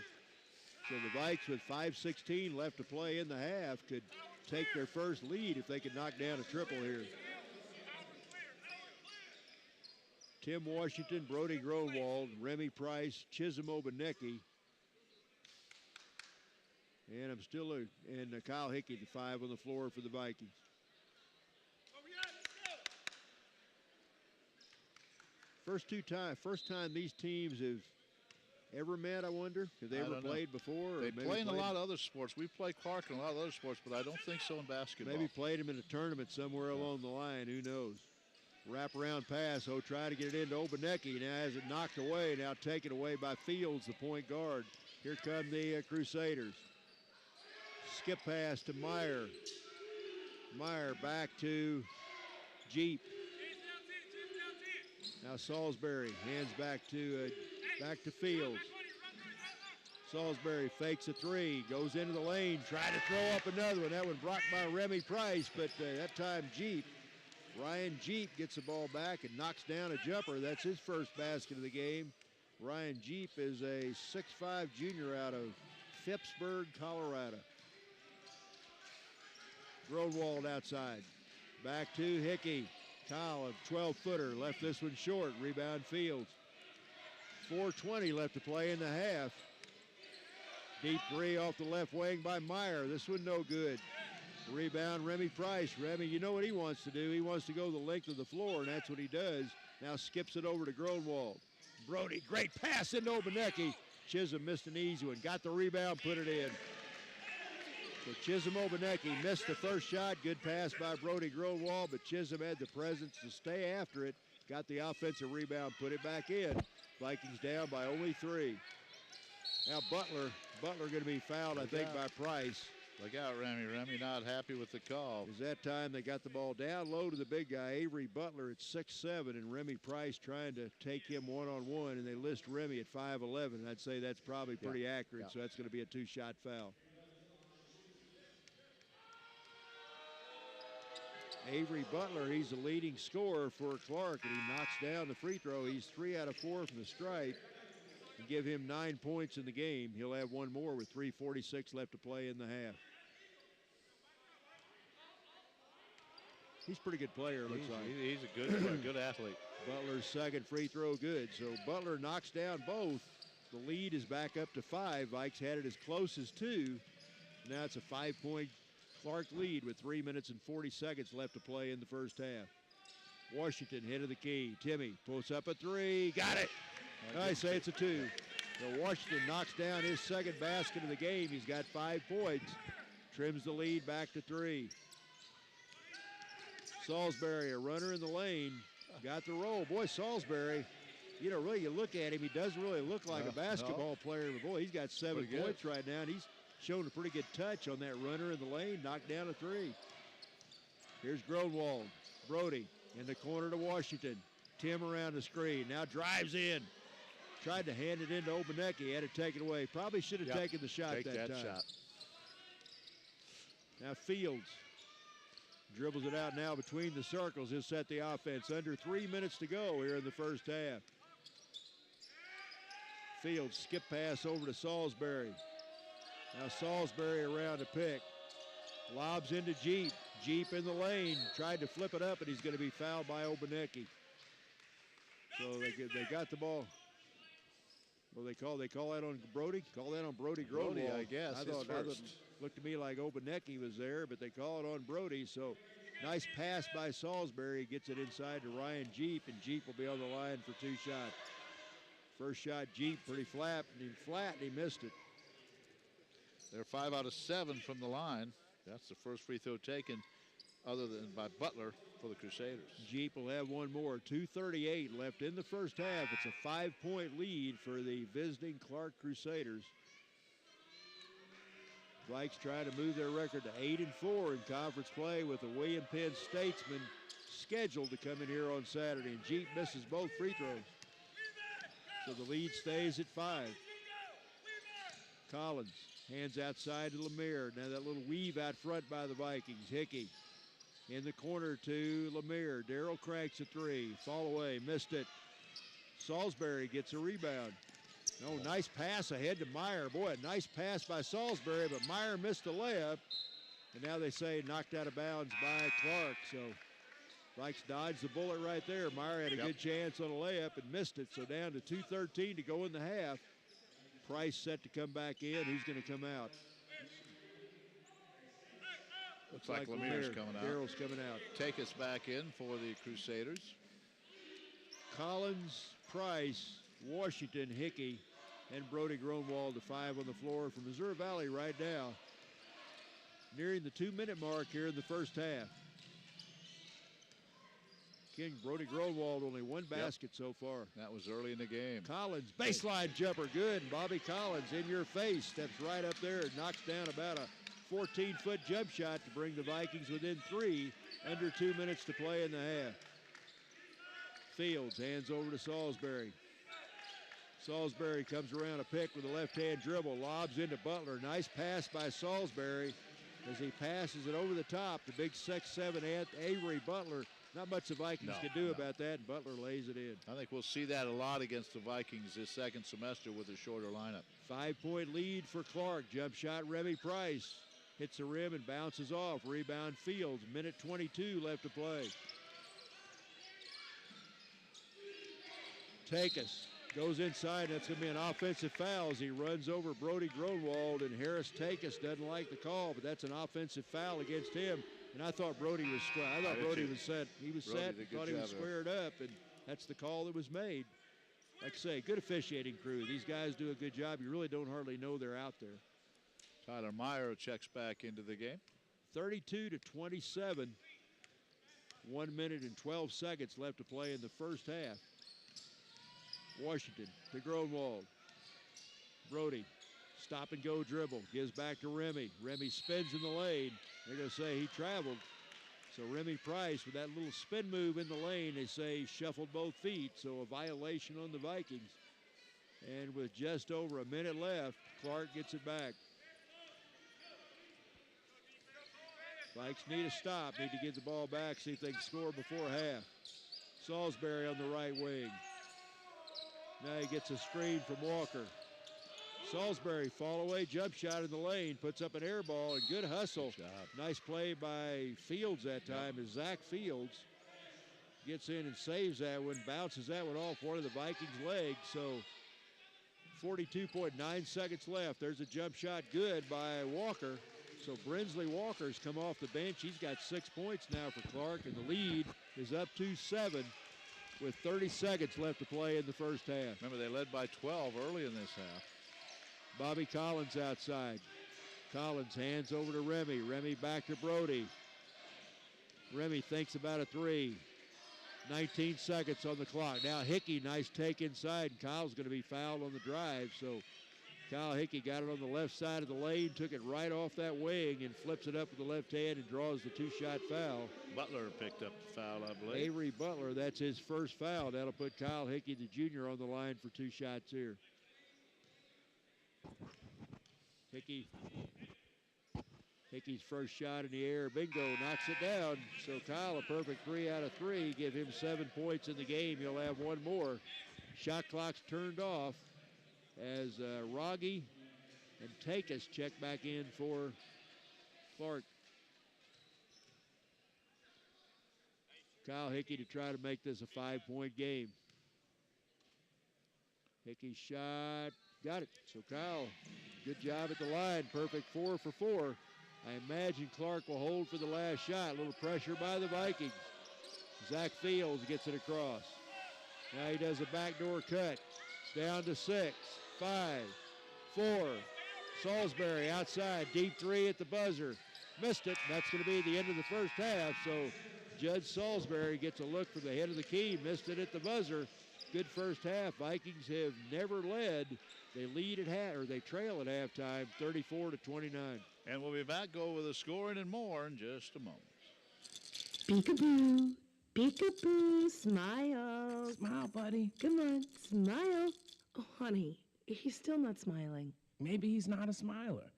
So the Vikes, with 5:16 left to play in the half, could take their first lead if they could knock down a triple here. Tim Washington, Brody Growald, Remy Price, Chisholm Obanecki. And I'm still and Kyle Hickey, the 5 on the floor for the Vikings. First time these teams have ever met, I wonder? Have they ever played before? They play in a lot of other sports. We play Clarke in a lot of other sports, but I don't think so in basketball. Maybe played them in a tournament somewhere along the line. Who knows? Wraparound pass. Try to get it into Obanecki. Now has it knocked away. Now taken away by Fields, the point guard. Here come the Crusaders. Skip pass to Meyer. Meyer back to Jeep. Now Salisbury hands back to Fields. Salisbury fakes a three, goes into the lane, tried to throw up another one. That one blocked by Remy Price, but that time Ryan Jeep gets the ball back and knocks down a jumper. That's his first basket of the game. Ryan Jeep is a 6'5" junior out of Phippsburg, Colorado. Grunwald outside. Back to Hickey. Kyle, a 12-footer, left this one short. Rebound Fields. 4:20 left to play in the half. Deep three off the left wing by Meyer. This one no good. Rebound Remy Price. Remy, you know what he wants to do. He wants to go the length of the floor, and that's what he does. Now skips it over to Grunwald. Brody, great pass into Obanecki. Chisholm missed an easy one. Got the rebound, put it in. So Chisholm Obanecki missed the first shot. Good pass by Brody Grunwald, but Chisholm had the presence to stay after it. Got the offensive rebound, put it back in. Vikings down by only 3. Now Butler going to be fouled, I think, by Price. Look out, Remy. Remy not happy with the call. Is that time they got the ball down low to the big guy, Avery Butler at 6'7", and Remy Price trying to take him one-on-one, and they list Remy at 5'11". I'd say that's probably pretty accurate, so that's going to be a 2-shot foul. Avery Butler, he's the leading scorer for Clarke, and he knocks down the free throw. He's 3 out of 4 from the stripe. And give him 9 points in the game. He'll have one more with 3:46 left to play in the half. He's a pretty good player, looks like. He's a good player, good athlete. Butler's second free throw good. So Butler knocks down both. The lead is back up to 5. Vikes had it as close as 2. Now it's a 5-point Clarke lead with 3 minutes and 40 seconds left to play in the first half. Washington head of the key. Timmy puts up a 3. Got it. I say it's a 2. So Washington knocks down his second basket of the game. He's got 5 points. Trims the lead back to 3. Salisbury, a runner in the lane. Got the roll. Boy, Salisbury, you know, really, you look at him, he doesn't really look like a basketball player. But boy, he's got 7 points right now, and he's shown a pretty good touch on that runner in the lane. Knocked down a 3. Here's Grunwald. Brody in the corner to Washington. Tim around the screen. Now drives in. Tried to hand it into Obanecki, had it taken away. Probably should have taken the shot that time. Shot. Now Fields dribbles it out now between the circles. He'll set the offense. Under 3 minutes to go here in the first half. Fields skip pass over to Salisbury. Now Salisbury around to pick. Lobs into Jeep. Jeep in the lane. Tried to flip it up, and he's going to be fouled by Obanecki. So they got the ball. Well, they call that on Brody? Call that on Brody Grunwald. Brody, I guess. I thought looked to me like Obanecki was there, but they call it on Brody. So nice pass by Salisbury. Gets it inside to Ryan Jeep, and Jeep will be on the line for 2 shots. First shot, Jeep pretty flat, and he missed it. They're 5 out of 7 from the line. That's the first free throw taken other than by Butler for the Crusaders. Jeep will have one more. 2:38 left in the first half. It's a 5-point lead for the visiting Clarke Crusaders. Vikes try to move their record to 8-4 in conference play with the William Penn Statesman scheduled to come in here on Saturday. And Jeep misses both free throws. So the lead stays at 5. Collins hands outside to Lemire. Now that little weave out front by the Vikings. Hickey in the corner to Lemire. Darrell cranks a 3. Fall away. Missed it. Salisbury gets a rebound. No, nice pass ahead to Meyer. Boy, a nice pass by Salisbury, but Meyer missed the layup. And now they say knocked out of bounds by Clarke. So Vikes dodged the bullet right there. Meyer had a good chance on a layup and missed it. So down to 2:13 to go in the half. Price set to come back in. Who's going to come out? Looks like Lemire's coming out. Darrell's coming out. Take us back in for the Crusaders. Collins, Price, Washington, Hickey, and Brody Grunwald, the 5 on the floor from Missouri Valley right now. Nearing the 2-minute mark here in the first half. King, Brody Grunwald, only 1 basket so far. That was early in the game. Collins, baseline jumper, good. And Bobby Collins, in your face, steps right up there and knocks down about a 14-foot jump shot to bring the Vikings within 3, under 2 minutes to play in the half. Fields, hands over to Salisbury. Salisbury comes around a pick with a left-hand dribble, lobs into Butler. Nice pass by Salisbury as he passes it over the top. The big 6'7" Avery Butler. Not much the Vikings can do about that, and Butler lays it in. I think we'll see that a lot against the Vikings this second semester with a shorter lineup. 5-point lead for Clarke. Jump shot, Remy Price. Hits the rim and bounces off. Rebound Fields. Minute 22 left to play. Takis goes inside. That's going to be an offensive foul as he runs over Brody Gronwald, and Harris Takis doesn't like the call, but that's an offensive foul against him. And I thought Brody was square. I thought Brody was set. He was set. Thought he was squared up, and that's the call that was made. Like I say, good officiating crew. These guys do a good job. You really don't hardly know they're out there. Tyler Meyer checks back into the game. 32-27. 1 minute and 12 seconds left to play in the first half. Washington to Gronwald. Brody, stop and go dribble. Gives back to Remy. Remy spins in the lane. They're going to say he traveled. So Remy Price with that little spin move in the lane, they say shuffled both feet. So a violation on the Vikings. And with just over a minute left, Clarke gets it back. Vikes need a stop, need to get the ball back, see if they can score before half. Salisbury on the right wing. Now he gets a screen from Walker. Salisbury, fall away, jump shot in the lane, puts up an air ball, and good hustle. Nice play by Fields that time as Zach Fields gets in and saves that one, bounces that one off one of the Vikings' legs. So 42.9 seconds left. There's a jump shot good by Walker. So Brinsley Walker's come off the bench. He's got 6 points now for Clarke, and the lead is up to 7 with 30 seconds left to play in the first half. Remember, they led by 12 early in this half. Bobby Collins outside. Collins hands over to Remy. Remy back to Brody. Remy thinks about a three. 19 seconds on the clock. Now Hickey, nice take inside. Kyle's going to be fouled on the drive, so Kyle Hickey got it on the left side of the lane, took it right off that wing and flips it up with the left hand and draws the two-shot foul. Butler picked up the foul, I believe. Avery Butler, that's his first foul. That'll put Kyle Hickey, the junior, on the line for two shots here. Hickey's first shot in the air, bingo, knocks it down. So Kyle, a perfect 3 out of 3. Give him 7 points in the game. He'll have one more. Shot clock's turned off as Rogge and Takis check back in for Clarke. Kyle Hickey to try to make this a 5-point game. Hickey's shot, got it. So Kyle, good job at the line. Perfect 4 for 4. I imagine Clarke will hold for the last shot. A little pressure by the Vikings. Zach Fields gets it across. Now he does a backdoor cut. Down to 6, 5, 4. Salisbury outside, deep 3 at the buzzer. Missed it, and that's going to be the end of the first half. So Judge Salisbury gets a look from the head of the key. Missed it at the buzzer. Good first half. Vikings have never led. They lead at they trail at halftime, 34-29. And we'll be back, go over the scoring and more in just a moment. Peekaboo, peekaboo, smile. Smile, buddy. Come on, smile. Oh, honey, he's still not smiling. Maybe he's not a smiler.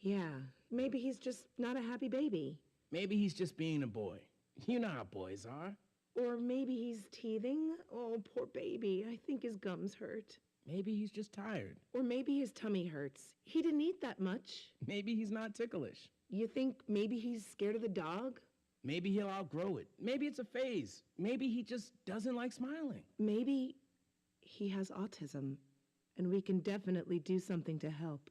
Yeah, maybe he's just not a happy baby. Maybe he's just being a boy. You know how boys are. Or maybe he's teething. Oh, poor baby. I think his gums hurt. Maybe he's just tired. Or maybe his tummy hurts. He didn't eat that much. Maybe he's not ticklish. You think maybe he's scared of the dog? Maybe he'll outgrow it. Maybe it's a phase. Maybe he just doesn't like smiling. Maybe he has autism, and we can definitely do something to help.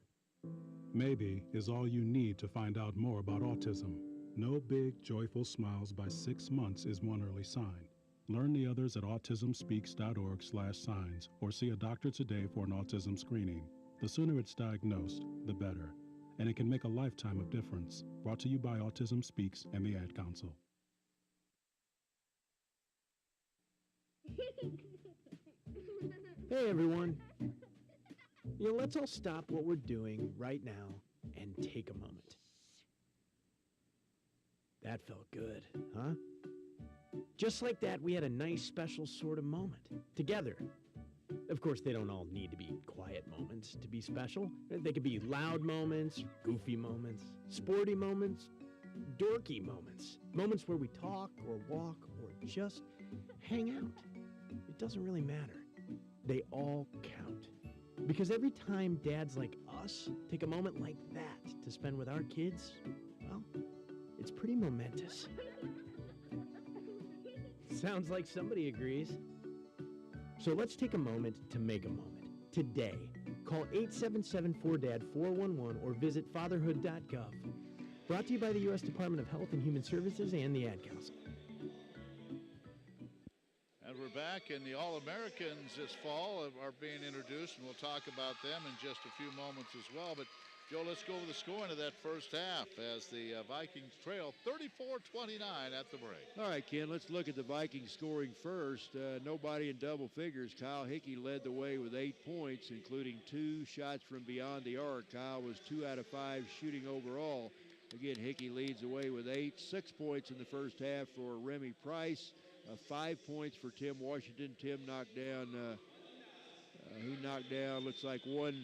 Maybe is all you need to find out more about autism. No big, joyful smiles by 6 months is one early sign. Learn the others at autismspeaks.org/signs or see a doctor today for an autism screening. The sooner it's diagnosed, the better. And it can make a lifetime of difference. Brought to you by Autism Speaks and the Ad Council. Hey everyone. Let's all stop what we're doing right now and take a moment. That felt good, huh? Just like that, we had a nice, special sort of moment together. Of course, they don't all need to be quiet moments to be special. They could be loud moments, goofy moments, sporty moments, dorky moments, moments where we talk or walk or just hang out. It doesn't really matter. They all count. Because every time dads like us take a moment like that to spend with our kids, well, it's pretty momentous. Sounds like somebody agrees. So let's take a moment to make a moment. Today, call 877-4DAD-411 or visit fatherhood.gov. Brought to you by the U.S. Department of Health and Human Services and the Ad Council. And we're back, and the All-Americans this fall are being introduced, and we'll talk about them in just a few moments as well. But, Joe, let's go over the scoring of that first half as the Vikings trail 34-29 at the break. All right, Ken, let's look at the Vikings scoring first. Nobody in double figures. Kyle Hickey led the way with 8 points, including 2 shots from beyond the arc. Kyle was 2 out of 5 shooting overall. Again, Hickey leads the way with 8. 6 points in the first half for Remy Price. 5 points for Tim Washington. Tim knocked down, looks like one.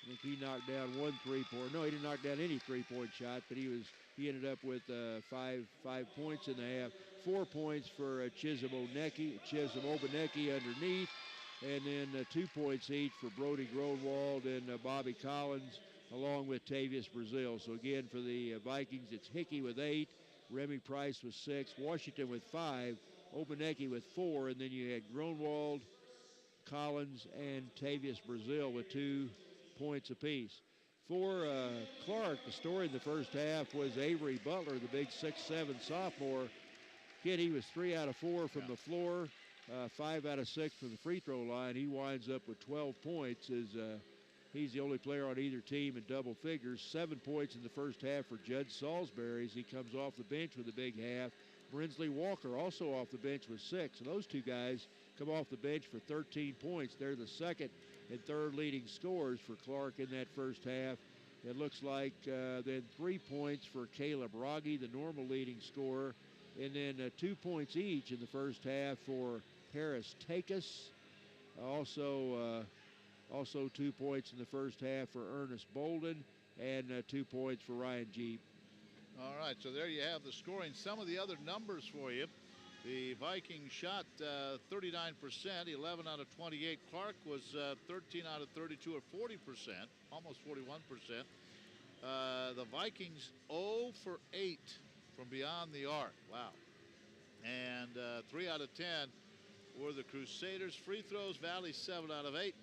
I think he knocked down 1 3-pointer. No, he didn't knock down any 3-point shot, but he ended up with 5 points in the half. 4 points for Chisholm Obaneki underneath, and then 2 points each for Brody Gronwald and Bobby Collins, along with Tavius Brazil. So again, for the Vikings, it's Hickey with 8, Remy Price with 6, Washington with 5, Obaneki with 4, and then you had Gronwald, Collins, and Tavius Brazil with 2 points apiece. For Clarke, the story in the first half was Avery Butler, the big 6'7" sophomore. Kid, he was 3 out of 4 from the floor, 5 out of 6 from the free throw line. He winds up with 12 points. He's the only player on either team in double figures. 7 points in the first half for Judd Salisbury as he comes off the bench with a big half. Brinsley Walker also off the bench with 6. And those two guys come off the bench for 13 points. They're the second and third leading scorers for Clarke in that first half. It looks like then 3 points for Caleb Rogge, the normal leading scorer, and then 2 points each in the first half for Harris Takis. Also 2 points in the first half for Ernest Bolden, and 2 points for Ryan Jeep. All right, so there you have the scoring. Some of the other numbers for you. The Vikings shot 39%, 11 out of 28. Clarke was 13 out of 32, or 40%, almost 41%. The Vikings 0 for 8 from beyond the arc. Wow. And 3 out of 10 were the Crusaders. Free throws, Valley 7 out of 8.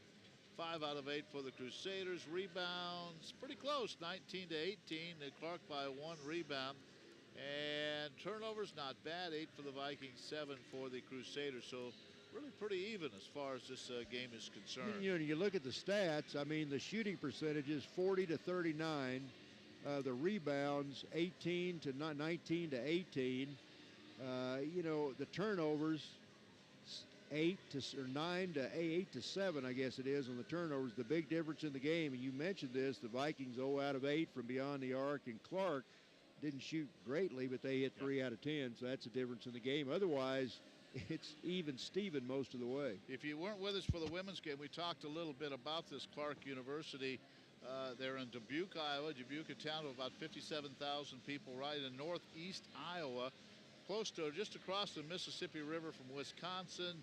5 out of 8 for the Crusaders. Rebounds, pretty close, 19 to 18. Clarke by 1 rebound. And turnovers, not bad, 8 for the Vikings, 7 for the Crusaders. So really pretty even as far as this game is concerned. You look at the stats. I mean, the shooting percentages 40 to 39. The rebounds 18 to 19 to 18. The turnovers 8 to 7, I guess it is, on the turnovers. The big difference in the game, and you mentioned this, the Vikings 0 out of 8 from beyond the arc, and Clarke didn't shoot greatly, but they hit 3 out of 10, so that's a difference in the game. Otherwise, it's even Steven most of the way. If you weren't with us for the women's game, we talked a little bit about this Clarke University. They're in Dubuque, Iowa. Dubuque, a town of about 57,000 people, right in northeast Iowa, close to just across the Mississippi River from Wisconsin,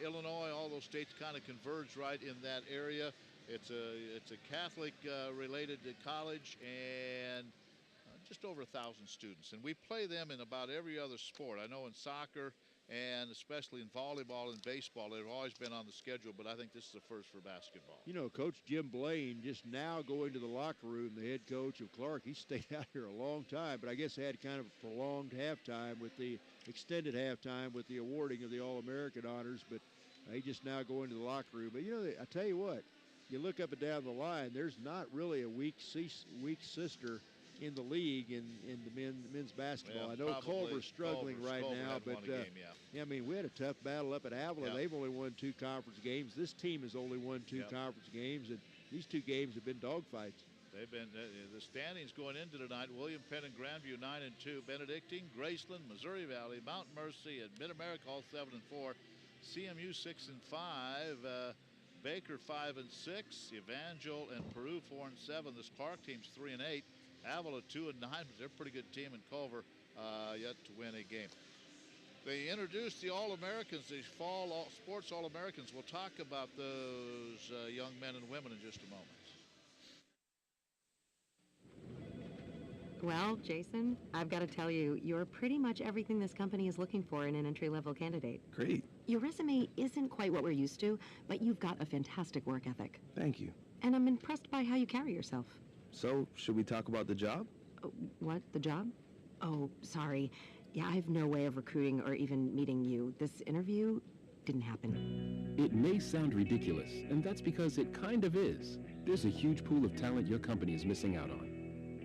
Illinois. All those states kind of converge right in that area. It's a Catholic related college, and just over 1,000 students, and we play them in about every other sport. I know in soccer and especially in volleyball and baseball, they've always been on the schedule, but I think this is the first for basketball. Coach Jim Blaine just now going to the locker room, the head coach of Clarke. He stayed out here a long time, but I guess they had kind of a prolonged halftime with the extended halftime with the awarding of the All-American honors, but he just now going to the locker room. But, I tell you what, you look up and down the line, there's not really a weak sister in the league in the men's basketball. I know Culver's struggling right now, but we had a tough battle up at Avila. They've only won 2 conference games. This team has only won 2 conference games, and these 2 games have been dogfights. They've been the standings going into tonight. William Penn and Grandview 9-2, Benedictine, Graceland, Missouri Valley, Mount Mercy, and Mid-America all 7-4, CMU 6-5, Baker 5-6, Evangel and Peru 4-7. This Clarke team's 3-8, Avila 2-9. They're a pretty good team, and Culver yet to win a game. They introduced the All-Americans, these fall sports All-Americans. We'll talk about those young men and women in just a moment. Well, Jason, I've got to tell you, you're pretty much everything this company is looking for in an entry-level candidate. Great. Your resume isn't quite what we're used to, but you've got a fantastic work ethic. Thank you. And I'm impressed by how you carry yourself. So, should we talk about the job? What? The job? Oh, sorry. Yeah, I have no way of recruiting or even meeting you. This interview didn't happen. It may sound ridiculous, and that's because it kind of is. There's a huge pool of talent your company is missing out on.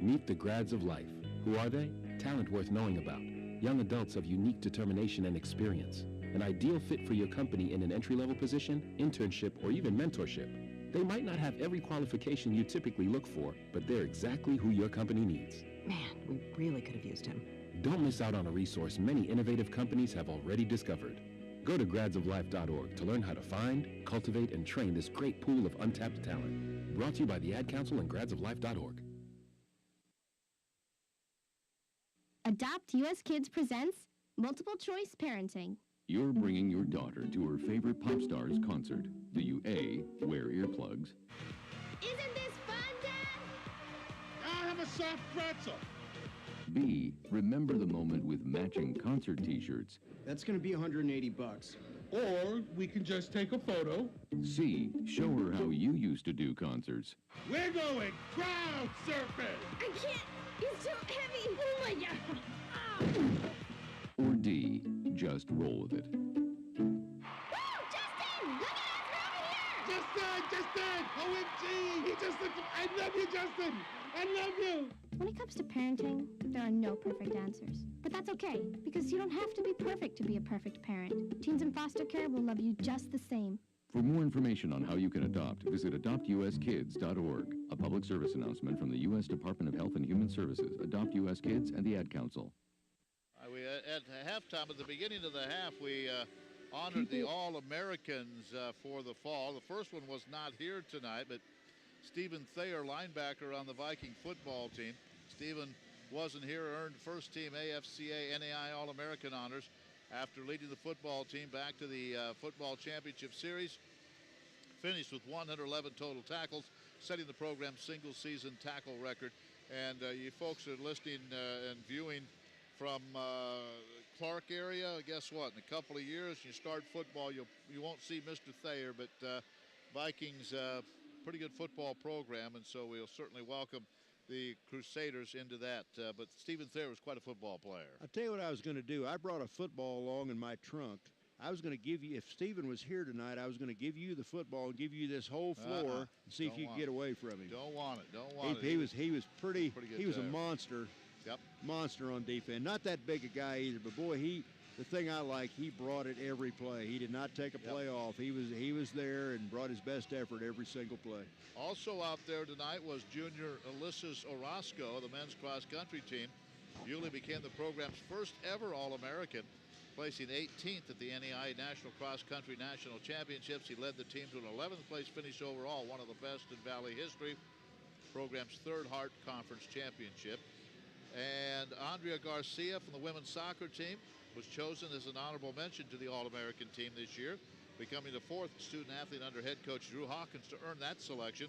Meet the grads of life. Who are they? Talent worth knowing about. Young adults of unique determination and experience. An ideal fit for your company in an entry-level position, internship, or even mentorship. They might not have every qualification you typically look for, but they're exactly who your company needs. Man, we really could have used him. Don't miss out on a resource many innovative companies have already discovered. Go to gradsoflife.org to learn how to find, cultivate, and train this great pool of untapped talent. Brought to you by the Ad Council and gradsoflife.org. Adopt US Kids presents Multiple Choice Parenting. You're bringing your daughter to her favorite pop star's concert. Do you A, wear earplugs? Isn't this fun, Dad? I have a soft pretzel. B, remember the moment with matching concert t-shirts? That's going to be $180. Or we can just take a photo. C, show her how you used to do concerts. We're going crowd surfing. I can't. It's too heavy. Oh, my God. Or D, just roll with it. Woo! Justin! Look at us! We're over here! Justin! OMG! He just looked. I love you, Justin! I love you! When it comes to parenting, there are no perfect answers. But that's okay, because you don't have to be perfect to be a perfect parent. Teens in foster care will love you just the same. For more information on how you can adopt, visit adoptuskids.org. A public service announcement from the U.S. Department of Health and Human Services, Adopt U.S. Kids, and the Ad Council. We at halftime, at the beginning of the half, we honored the All-Americans for the fall. The first one was not here tonight, but Stephen Thayer, linebacker on the Viking football team. Stephen wasn't here, earned first-team AFCA NAI All-American honors after leading the football team back to the football championship series. Finished with 111 total tackles, setting the program's single-season tackle record. And you folks are listening and viewing from Clarke area, guess what? In a couple of years, you start football, you won't see Mr. Thayer, but Vikings, pretty good football program, and so we'll certainly welcome the Crusaders into that. But Stephen Thayer was quite a football player. I'll tell you what I was going to do. I brought a football along in my trunk. I was going to give you, if Stephen was here tonight, I was going to give you the football and give you this whole floor and see if you could get away from him. Don't want it. Don't want it. He was pretty good. He was a monster. Yep. Monster on defense. Not that big a guy either, but boy, the thing I like, he brought it every play. He did not take a play off. He was there and brought his best effort every single play. Also out there tonight was junior Ulysses Orozco, the men's cross-country team. Yulee became the program's first ever All-American, placing 18th at the NEI National Cross Country National Championships. He led the team to an 11th place finish overall, one of the best in Valley history. Program's third Hart Conference championship. And Andrea Garcia from the women's soccer team was chosen as an honorable mention to the All-American team this year, becoming the fourth student athlete under head coach Drew Hawkins to earn that selection.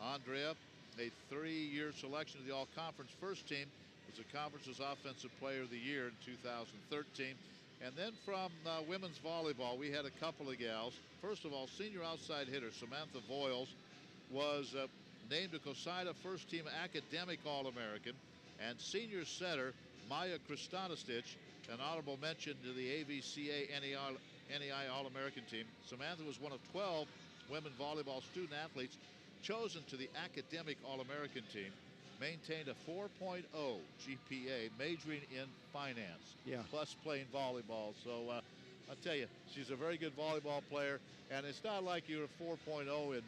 Andrea, a 3-year selection to the All-Conference first team, was the conference's Offensive Player of the Year in 2013. And then from women's volleyball, we had a couple of gals. First of all, senior outside hitter Samantha Voiles was named a COSIDA first-team academic All-American, and senior setter Maya Kristanistich, an honorable mention to the AVCA NEI All-American team. Samantha was one of 12 women volleyball student athletes chosen to the academic All-American team. Maintained a 4.0 GPA, majoring in finance, plus playing volleyball. So I'll tell you, she's a very good volleyball player, and it's not like you're a 4.0 in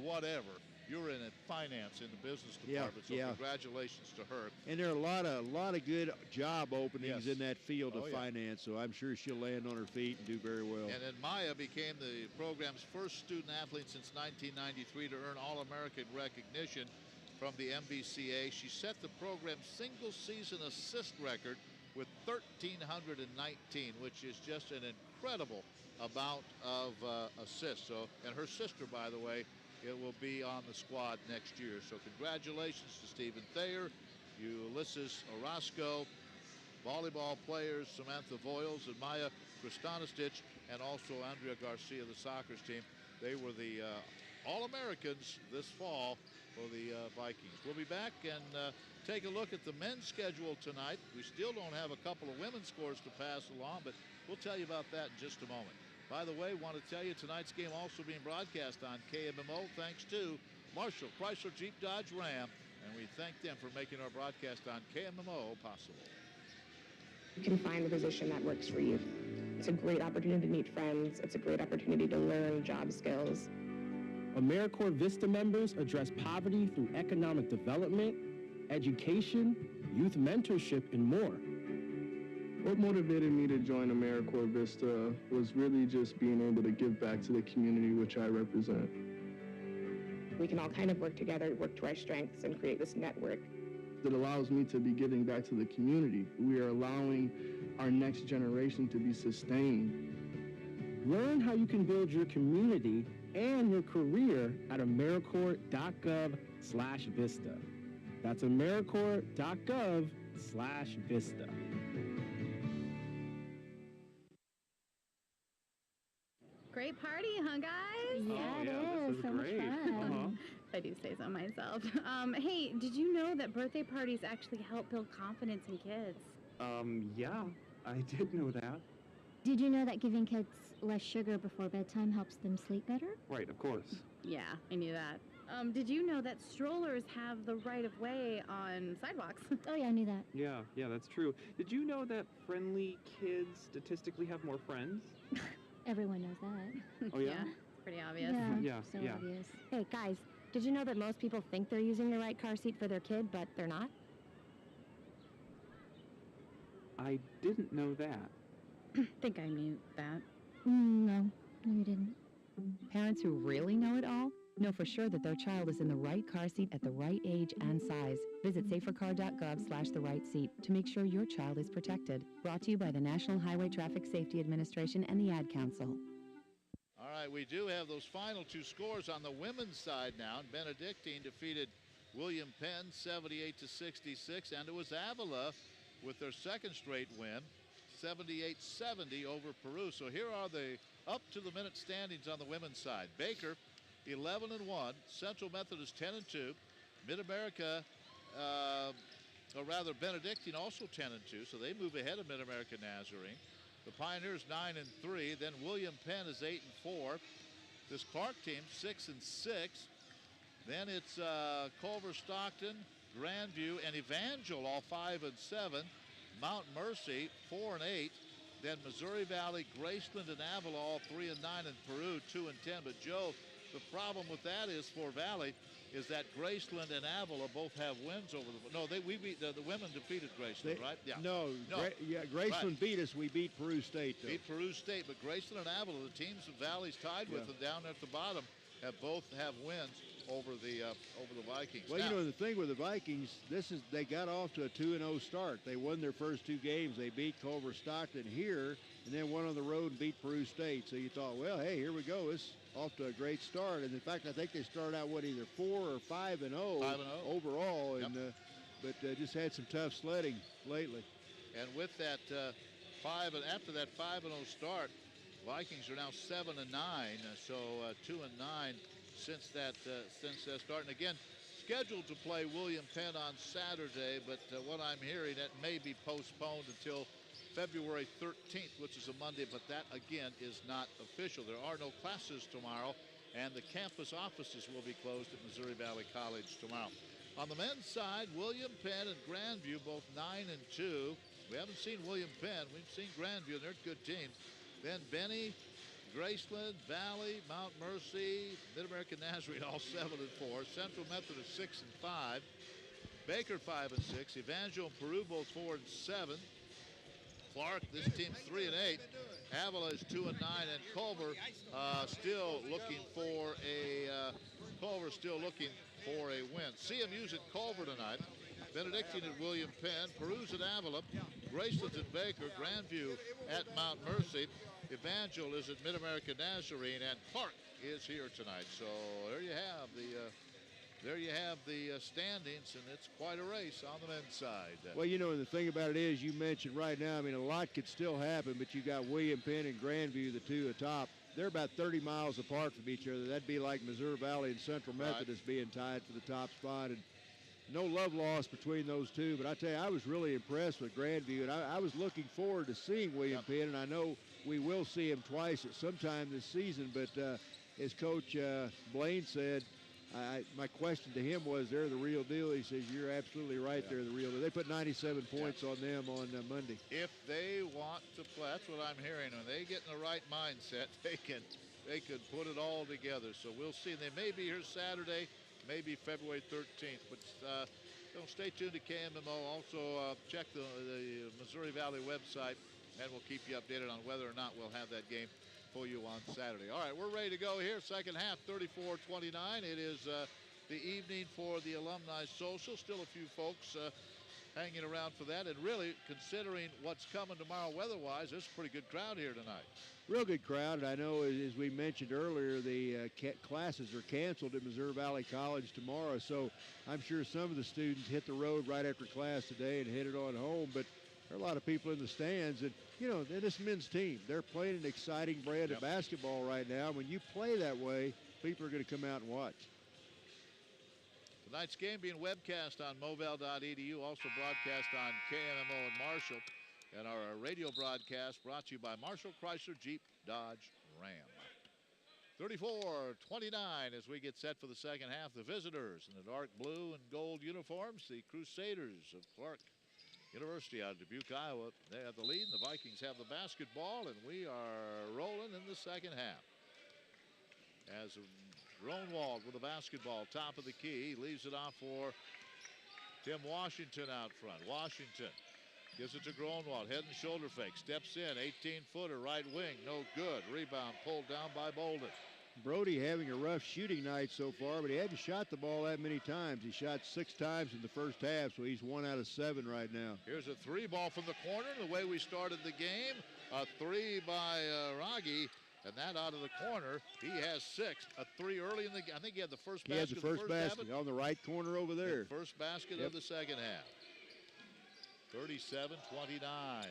whatever. you're in finance in the business Yeah, department, so yeah. congratulations to her. And there are a lot of good job openings Yes. in that field of Oh, yeah. finance, so I'm sure she'll land on her feet and do very well. And then Maya became the program's first student athlete since 1993 to earn All-American recognition from the MBCA. She set the program's single-season assist record with 1,319, which is just an incredible amount of assists. So, and her sister, by the way, it will be on the squad next year. So congratulations to Stephen Thayer, Ulysses Orozco, volleyball players Samantha Voiles and Maya Kristanistich, and also Andrea Garcia, the soccer team. They were the All-Americans this fall for the Vikings. We'll be back and take a look at the men's schedule tonight. We still don't have a couple of women's scores to pass along, but we'll tell you about that in just a moment. By the way, want to tell you tonight's game also being broadcast on KMMO thanks to Marshall, Chrysler, Jeep, Dodge, Ram, and we thank them for making our broadcast on KMMO possible. You can find the position that works for you. It's a great opportunity to meet friends. It's a great opportunity to learn job skills. AmeriCorps Vista members address poverty through economic development, education, youth mentorship, and more. What motivated me to join AmeriCorps Vista was really just being able to give back to the community which I represent. We can all kind of work together, work to our strengths, and create this network. It allows me to be giving back to the community. We are allowing our next generation to be sustained. Learn how you can build your community and your career at AmeriCorps.gov/Vista. That's AmeriCorps.gov/Vista. Great party, huh, guys? Yeah, it is. So much fun. I do say so myself. Hey, did you know that birthday parties actually help build confidence in kids? Yeah, I did know that. Did you know that giving kids less sugar before bedtime helps them sleep better? Right, of course. Yeah, I knew that. Did you know that strollers have the right of way on sidewalks? Oh, yeah, I knew that. Yeah, that's true. Did you know that friendly kids statistically have more friends? Everyone knows that. Oh, yeah? It's pretty obvious. Yeah, so yeah. obvious. Hey, guys, did you know that most people think they're using the right car seat for their kid, but they're not? I didn't know that. Think I knew that. No, you didn't. Parents who really know it all know for sure that their child is in the right car seat at the right age and size. Visit safercar.gov/the-right-seat to make sure your child is protected. Brought to you by the National Highway Traffic Safety Administration and the Ad Council. All right, we do have those final two scores on the women's side now. Benedictine defeated William Penn 78-66, and it was Avila with their second straight win, 78-70 over Peru. So here are the up-to-the-minute standings on the women's side. Baker, 11-1. Central Methodist, 10-2. Mid-America, or rather Benedictine, also 10-2. So they move ahead of Mid-America Nazarene. The Pioneers 9-3. Then William Penn is 8-4. This Clarke team 6-6. Then it's Culver Stockton, Grandview, and Evangel all 5-7. Mount Mercy 4-8. Then Missouri Valley, Graceland, and Avila all 3-9, and Peru 2-10. But Joe, the problem with that is for Valley is that Graceland and Avila both have wins over the. No, we beat the women defeated Graceland, right? Yeah. No. Graceland beat us. We beat Peru State, though. Beat Peru State, but Graceland and Avila, the teams that Valley's tied with, and down at the bottom, both have wins over the Vikings. Well, now, the thing with the Vikings, they got off to a 2-0 start. They won their first two games. They beat Culver Stockton here, and then went on the road and beat Peru State. So you thought, well, hey, here we go. It's off to a great start. And in fact, I think they started out either 4 or 5-0 overall, and but just had some tough sledding lately. And with that after that 5-0 start, Vikings are now 7-9. So 2-9. Since that start. And again, scheduled to play William Penn on Saturday, but what I'm hearing, that may be postponed until February 13th, which is a Monday, but that, again, is not official. There are no classes tomorrow, and the campus offices will be closed at Missouri Valley College tomorrow. On the men's side, William Penn and Grandview, both 9-2. We haven't seen William Penn. We've seen Grandview, and they're a good team. Then Benny, Graceland, Valley, Mount Mercy, Mid-American Nazarene, all 7-4. Central Methodist 6-5. Baker 5-6. Evangel and Peru both 4-7. Clarke, this team's 3-8. Avila is 2-9, and Culver still looking for a win. CMU's at Culver tonight. Benedictine at William Penn. Peru's at Avila. Graceland's at Baker. Grandview at Mount Mercy. Evangel is at Mid-American Nazarene, and Clarke is here tonight. So there you have the standings, and it's quite a race on the men's side. Well, you know, and the thing about it is, you mentioned right now, I mean, a lot could still happen, but you got William Penn and Grandview, the two atop. They're about 30 miles apart from each other. That'd be like Missouri Valley and Central Methodist being tied for the top spot. And no love lost between those two, but I tell you, I was really impressed with Grandview, and I was looking forward to seeing William Penn, and I know we will see him twice at some time this season, but as Coach Blaine said, my question to him was, they're the real deal. He says, you're absolutely right, they're the real deal. They put 97 points on them on Monday. If they want to play, that's what I'm hearing, when they get in the right mindset, they could put it all together. So we'll see. They may be here Saturday, maybe February 13th, but stay tuned to KMMO. Also check the Missouri Valley website, and we'll keep you updated on whether or not we'll have that game for you on Saturday. All right, we're ready to go here. Second half, 34-29. It is the evening for the Alumni Social. Still a few folks hanging around for that, and really, considering what's coming tomorrow weather-wise, there's a pretty good crowd here tonight. Real good crowd, and I know, as we mentioned earlier, the classes are canceled at Missouri Valley College tomorrow, so I'm sure some of the students hit the road right after class today and headed on home, but there are a lot of people in the stands, and, you know, this men's team, they're playing an exciting brand of basketball right now. When you play that way, people are going to come out and watch. Tonight's game being webcast on moval.edu, also broadcast on KMMO in Marshall. And our radio broadcast brought to you by Marshall, Chrysler, Jeep, Dodge, Ram. 34-29 as we get set for the second half. The visitors in the dark blue and gold uniforms, the Crusaders of Clarke University out of Dubuque, Iowa. They have the lead, and the Vikings have the basketball, and we are rolling in the second half. As Gronwald with the basketball, top of the key, leaves it off for Tim Washington out front. Washington gives it to Gronwald, head and shoulder fake, steps in, 18-footer, right wing, no good. Rebound pulled down by Bolden. Brody having a rough shooting night so far, but he hadn't shot the ball that many times. He shot 6 times in the first half, so he's 1 out of 7 right now. Here's a 3 ball from the corner, the way we started the game. A 3 by Raggi, and that out of the corner. He has 6. A 3 early in the game. I think he had the first basket. He had the first basket on the right corner over there. The first basket of the second half. 37-29.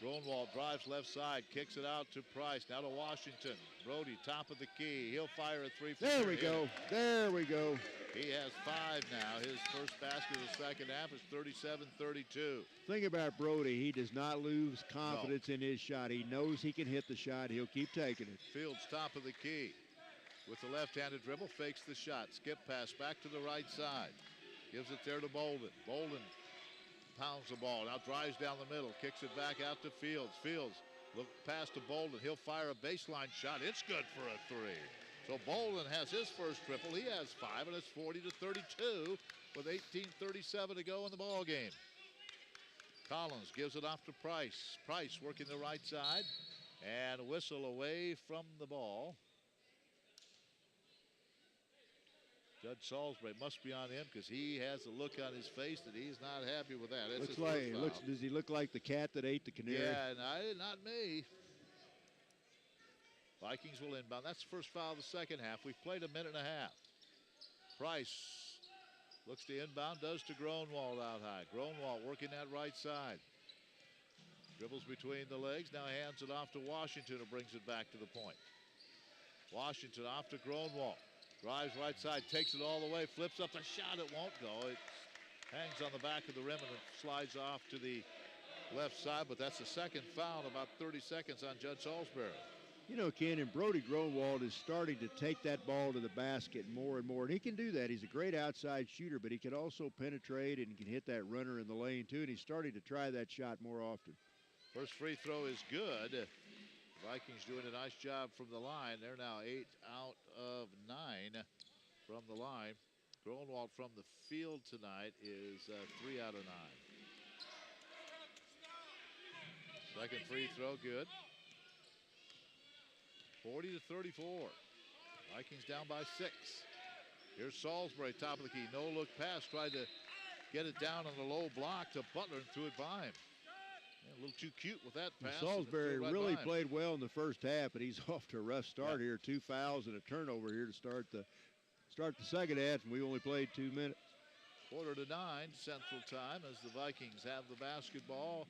Gronwald drives left side, kicks it out to Price. Now to Washington. Brody, top of the key. He'll fire a 3. There we go. There we go. He has 5 now. His first basket of the second half is 37-32. Thing about Brody, he does not lose confidence in his shot. He knows he can hit the shot. He'll keep taking it. Fields top of the key. With the left-handed dribble, fakes the shot. Skip pass back to the right side. Gives it there to Bolden. Bolden pounds the ball, now drives down the middle, kicks it back out to Fields. Fields look past to Bolden. He'll fire a baseline shot. It's good for a 3. So Bolden has his first triple. He has 5, and it's 40-32 with 18:37 to go in the ball game. Collins gives it off to Price. Price working the right side, and a whistle away from the ball. Judge Salisbury must be on him because he has a look on his face that he's not happy with that. Does he look like the cat that ate the canary? Yeah, not me. Vikings will inbound. That's the first foul of the second half. We've played a minute and a half. Price looks to inbound, does to Gronwald out high. Gronwald working that right side. Dribbles between the legs, now hands it off to Washington, who brings it back to the point. Washington off to Gronwald. Drives right side, takes it all the way, flips up the shot, it won't go. It hangs on the back of the rim and it slides off to the left side, but that's the second foul in about 30 seconds on Judge Salisbury. You know, Ken, and Brody Gronwald is starting to take that ball to the basket more and more, and he can do that. He's a great outside shooter, but he can also penetrate and can hit that runner in the lane too, and he's starting to try that shot more often. First free throw is good. Vikings doing a nice job from the line. They're now 8 out of 9 from the line. Gronwald from the field tonight is 3 out of 9. Second free throw, good. 40-34. Vikings down by 6. Here's Salisbury, top of the key. No look pass. Tried to get it down on the low block to Butler and threw it by him. Yeah, a little too cute with that pass. Salisbury really played well in the first half, but he's off to a rough start here. 2 fouls and a turnover here to start the second half, and we only played 2 minutes. 8:45 Central Time as the Vikings have the basketball.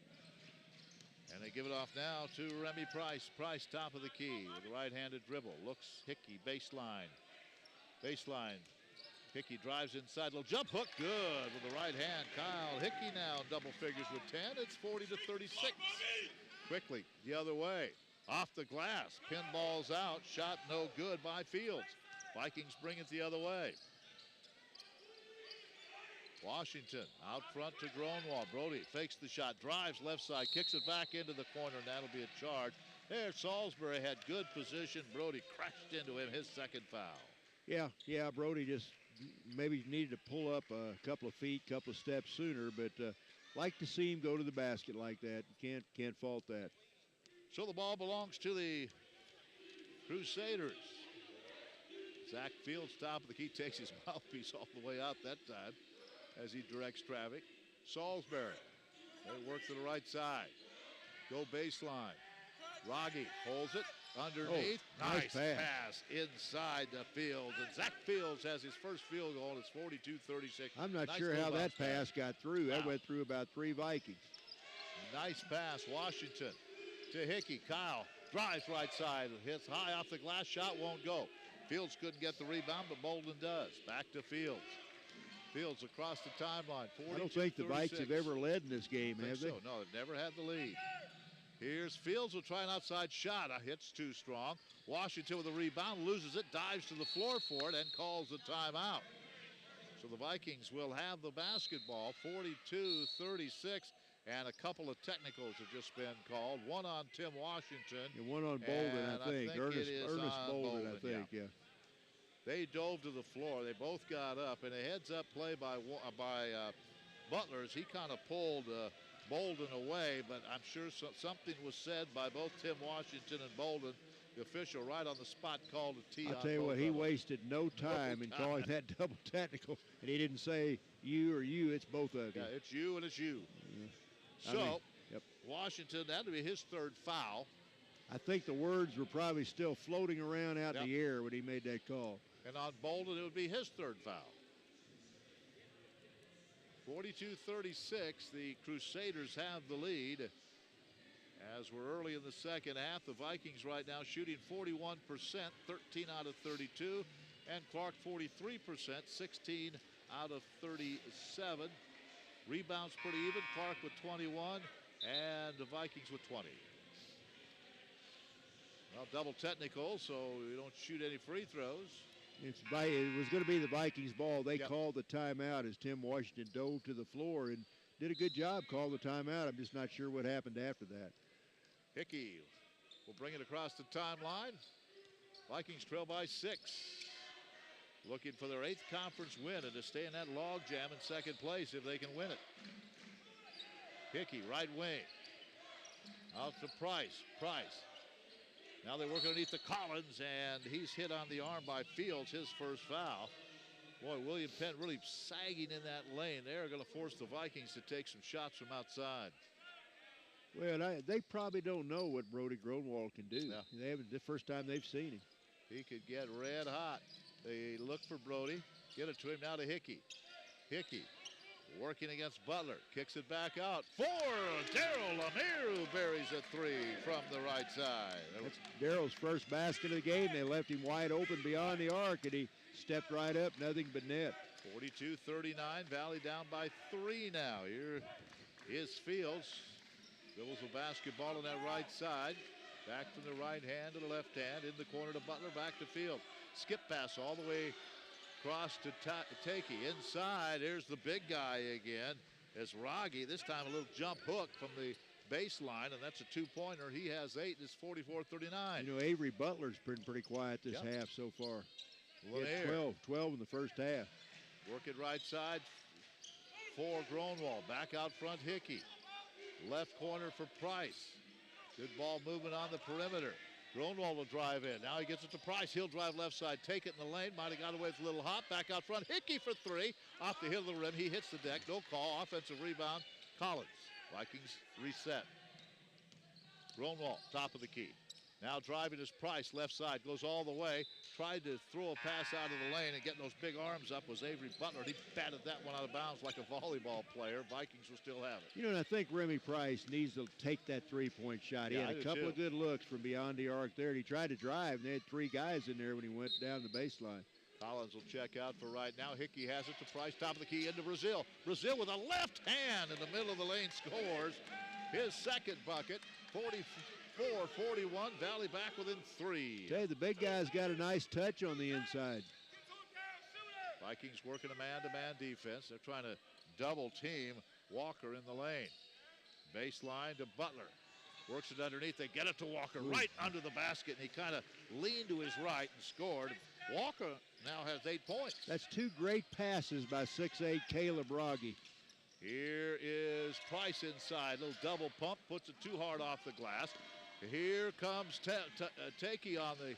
And they give it off now to Remy Price. Price, top of the key with a right-handed dribble. Looks Hickey, baseline. Hickey drives inside, little jump hook, good with the right hand. Kyle Hickey now double figures with 10. It's 40-36. Quickly the other way, off the glass, pinballs out, shot no good by Fields. Vikings bring it the other way. Washington out front to Gronwald. Brody fakes the shot, drives left side, kicks it back into the corner, and that'll be a charge. There, Salisbury had good position. Brody crashed into him, his second foul. Yeah, Brody just maybe needed to pull up a couple of feet, couple of steps sooner, but like to see him go to the basket like that. Can't fault that. So the ball belongs to the Crusaders. Zach Fields, top of the key, takes his mouthpiece all the way out that time as he directs traffic. Salisbury, they work to the right side. Go baseline. Rogge holds it underneath. Nice pass inside the field. And Zach Fields has his first field goal. It's 42-36. I'm not nice sure how that pass got through. Wow. That went through about 3 Vikings. Nice pass, Washington to Hickey. Kyle drives right side, hits high off the glass, shot won't go. Fields couldn't get the rebound, but Bolden does. Back to Fields. Fields across the timeline. I don't think the Vikes have ever led in this game, have they? So. No, they've never had the lead. Here's Fields will try an outside shot. A hit's too strong. Washington with a rebound, loses it, dives to the floor for it, and calls the timeout. So the Vikings will have the basketball, 42-36, and a couple of technicals have just been called. One on Tim Washington. And one on Bolden, I think. Ernest Bolden, I think, yeah. They dove to the floor. They both got up, and a heads-up play by Butler as he kind of pulled Bolden away, but I'm sure something was said by both Tim Washington and Bolden. The official right on the spot called a tee. I'll tell you what, he wasted no time in calling that double technical, and he didn't say you or you, it's both of you. Yeah, it's you and it's you. Yeah. So, Washington, that'll be his third foul. I think the words were probably still floating around out in the air when he made that call. And on Bolden, it would be his third foul. 42-36, the Crusaders have the lead. As we're early in the second half, the Vikings right now shooting 41%, 13 out of 32. And Clarke 43%, 16 out of 37. Rebounds pretty even, Clarke with 21 and the Vikings with 20. Well, double technical, so you don't shoot any free throws. It was going to be the Vikings' ball. They called the timeout as Tim Washington dove to the floor and did a good job calling the timeout. I'm just not sure what happened after that. Hickey will bring it across the timeline. Vikings trail by 6. Looking for their 8th conference win and to stay in that log jam in second place if they can win it. Hickey, right wing. Out to Price. Now they work underneath the Collins, and he's hit on the arm by Fields, his first foul. Boy, William Penn really sagging in that lane. They're going to force the Vikings to take some shots from outside. Well, they probably don't know what Brody Gronwald can do. Yeah. They haven't, the first time they've seen him. He could get red hot. They look for Brody. Get it to him now to Hickey. Hickey working against Butler. Kicks it back out for Daryl Lemieux, who buries a 3 from the right side. That's Daryl's first basket of the game. They left him wide open beyond the arc, and he stepped right up, nothing but net. 42-39, Valley down by 3 now. Here is Fields. Dribbles the basketball on that right side. Back from the right hand to the left hand. In the corner to Butler, back to Fields. Skip pass all the way across to Takey. Inside, here's the big guy again. It's Rogge. This time a little jump hook from the baseline, and that's a two-pointer. He has 8, and it's 44-39. You know, Avery Butler's been pretty quiet this half so far. He had 12 in the first half. Work it right side for Gronwald. Back out front, Hickey. Left corner for Price. Good ball movement on the perimeter. Gronwald will drive in. Now he gets it to Price. He'll drive left side, take it in the lane. Might have got away with a little hop. Back out front. Hickey for 3. Off the heel of the rim. He hits the deck. No call. Offensive rebound. Collins. Vikings reset. Gronwald, top of the key. Now driving is Price. Left side. Goes all the way. Tried to throw a pass out of the lane and getting those big arms up was Avery Butler. He batted that one out of bounds like a volleyball player. Vikings will still have it. You know, and I think Remy Price needs to take that three-point shot. He had a couple of good looks from beyond the arc there, and he tried to drive, and they had 3 guys in there when he went down the baseline. Collins will check out for right now. Hickey has it to Price, top of the key into Brazil. Brazil with a left hand in the middle of the lane scores his second bucket, 44-41. Valley back within 3. Okay, the big guy's got a nice touch on the inside. Vikings working a man-to-man defense. They're trying to double team Walker in the lane. Baseline to Butler. Works it underneath. They get it to Walker right under the basket, and he kind of leaned to his right and scored. Walker now has 8 points. That's 2 great passes by 6'8" Caleb Rogge. Here is Price inside. Little double pump, puts it too hard off the glass. Here comes Takey on the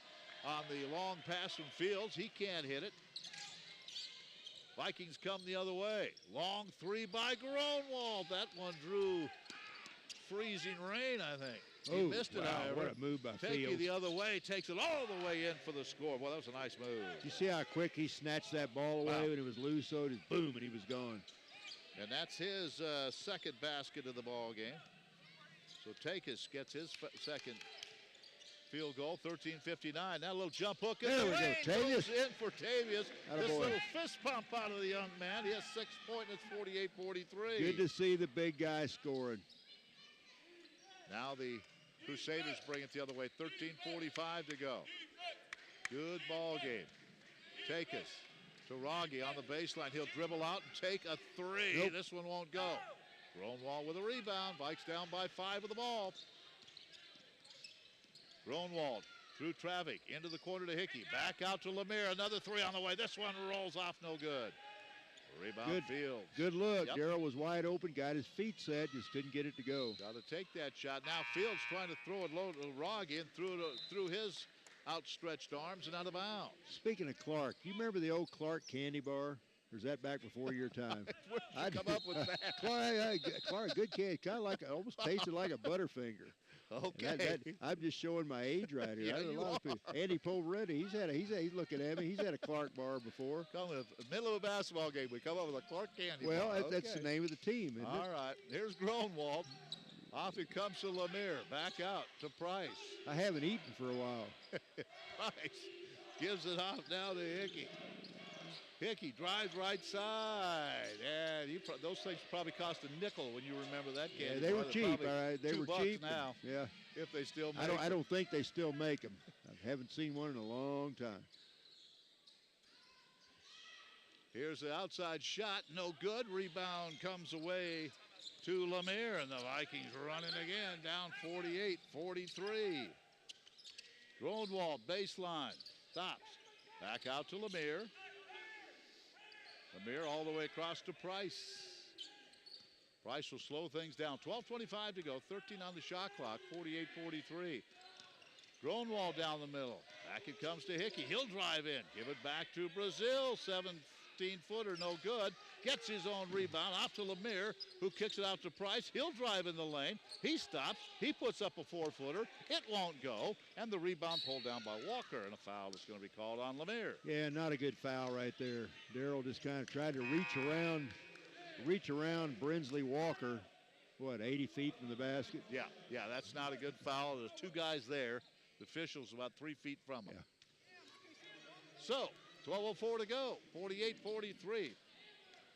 long pass from Fields. He can't hit it. Vikings come the other way. Long 3 by Gronwald. That one drew freezing rain, I think. He missed it, however. What a move by Takey Fields. the other way, takes it all the way in for the score. Well, that was a nice move. You see how quick he snatched that ball away when it was loose, so it just boom, and he was gone. And that's his second basket of the ball game. So Takis gets his second field goal, 13:59. Now a little jump hook. There we go, Tavius. Goes in for Tavius. This Attaboy. little fist pump out of the young man. He has 6 points. It's 48-43. Good to see the big guy scoring. Now the Crusaders bring it the other way. 13:45 to go. Good ball game. Takis to Rogge on the baseline. He'll dribble out and take a 3. Nope. This one won't go. Gronwald with a rebound. Vikes down by 5 with the ball. Gronwald through traffic into the corner to Hickey. Back out to Lemire. Another 3 on the way. This one rolls off no good. Rebound Fields. Good look. Yep. Darrell was wide open, got his feet set, just didn't get it to go. Got to take that shot. Now Fields trying to throw it low to Rogge and through his outstretched arms and out of bounds. Speaking of Clarke, you remember the old Clarke candy bar? Or is that back before your time? Where'd you come up with that? Clarke, good candy. Kind of like, almost tasted like a Butterfinger. Okay. I'm just showing my age right here. Yeah, I know a you lot of people. Andy Poveretti, he's looking at me. He's had a Clarke bar before. Come in the middle of a basketball game, we come up with a Clarke candy Well, bar. that's the name of the team, isn't All it? right. Here's Gronwald. Off it comes to Lemire. Back out to Price. I haven't eaten for a while. Price gives it off now to Hickey. Hickey drives right side, and those things probably cost a nickel when you remember that candy. Yeah, they were bar. cheap, Probably all right. They were $2 cheap now. Yeah. If they still make I don't think they still make them. I haven't seen one in a long time. Here's the outside shot, no good. Rebound comes away to Lemire, and the Vikings running again, down 48-43. Gronwald, baseline, stops. Back out to Lemire. Lemire all the way across to Price. Price will slow things down. 12:25 to go, 13 on the shot clock, 48-43. Gronwald down the middle. Back it comes to Hickey. He'll drive in. Give it back to Brazil. 17-footer, no good. Gets his own rebound. Off to Lemire, who kicks it out to Price. He'll drive in the lane. He stops. He puts up a 4-footer. It won't go. And the rebound pulled down by Walker. And a foul is going to be called on Lemire. Yeah, not a good foul right there. Darrell just kind of tried to reach around Brinsley Walker. What, 80 feet from the basket? Yeah, that's not a good foul. There's 2 guys there. The official's about 3 feet from him. Yeah. So, 12:04 to go, 48-43.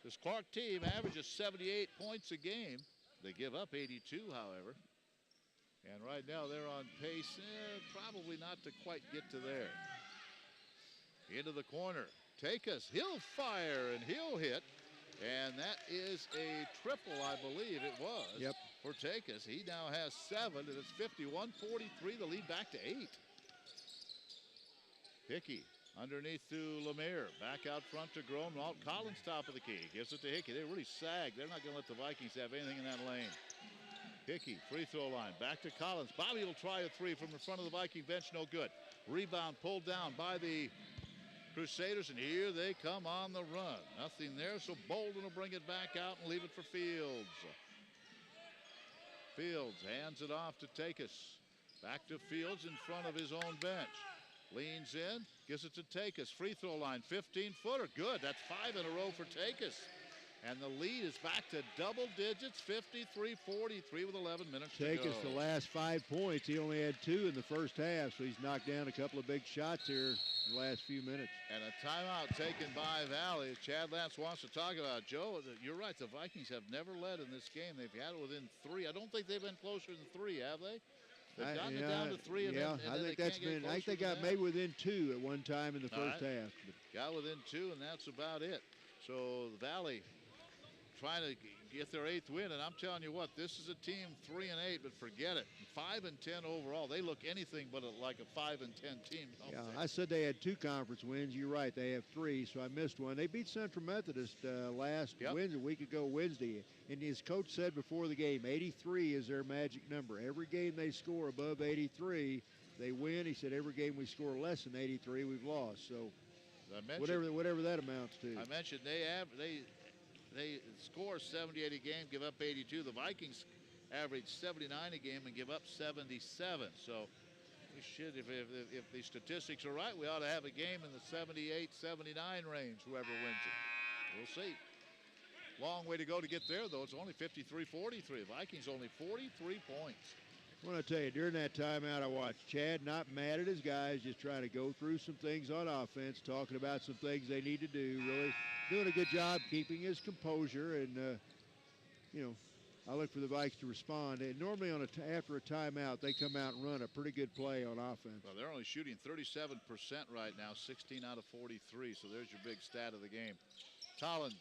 This Clarke team averages 78 points a game. They give up 82, however. And right now they're on pace, probably not to quite get to there. Into the corner. Takis, he'll fire and he'll hit. And that is a triple, I believe it was. Yep. for Takis. He now has 7, and it's 51-43, the lead back to 8. Hickey underneath to Lemire. Back out front to Gromwald. Collins top of the key. Gives it to Hickey. They really sag. They're not going to let the Vikings have anything in that lane. Hickey, free throw line. Back to Collins. Bobby will try a 3 from in front of the Viking bench. No good. Rebound pulled down by the Crusaders, and here they come on the run. Nothing there, so Bolden will bring it back out and leave it for Fields. Fields hands it off to Takis. Back to Fields in front of his own bench. Leans in, gives it to Takis. Free throw line, 15-footer. Good, that's 5 in a row for Takis. And the lead is back to double digits, 53-43 with 11 minutes to go. Takis the last 5 points. He only had 2 in the first half, so he's knocked down a couple of big shots here in the last few minutes. And a timeout taken by Valley. Chad Lance wants to talk about it. Joe, you're right. The Vikings have never led in this game. They've had it within 3. I don't think they've been closer than 3, have they? They've gotten it down to 3. And I think that's been. I think they got maybe within 2 at one time in the first half. Got within 2, and that's about it. So the Valley trying to get their 8th win, and I'm telling you what, this is a team 3-8, but forget it. 5-10 overall. They look anything but like a 5-10 team. Yeah, I said they had 2 conference wins. You're right, they have 3, so I missed one. They beat Central Methodist last Wednesday, a week ago Wednesday, and his coach said before the game, 83 is their magic number. Every game they score above 83, they win. He said every game we score less than 83, we've lost. So whatever that amounts to. I mentioned they score 78 a game, give up 82. The Vikings average 79 a game and give up 77. So we should, if the statistics are right, we ought to have a game in the 78, 79 range, whoever wins it. We'll see. Long way to go to get there, though. It's only 53-43. The Vikings only 43 points. I want to tell you, during that timeout, I watched Chad not mad at his guys, just trying to go through some things on offense, talking about some things they need to do, really doing a good job keeping his composure. And, I look for the Vikings to respond. And normally after a timeout, they come out and run a pretty good play on offense. Well, they're only shooting 37% right now, 16 out of 43. So there's your big stat of the game. Collins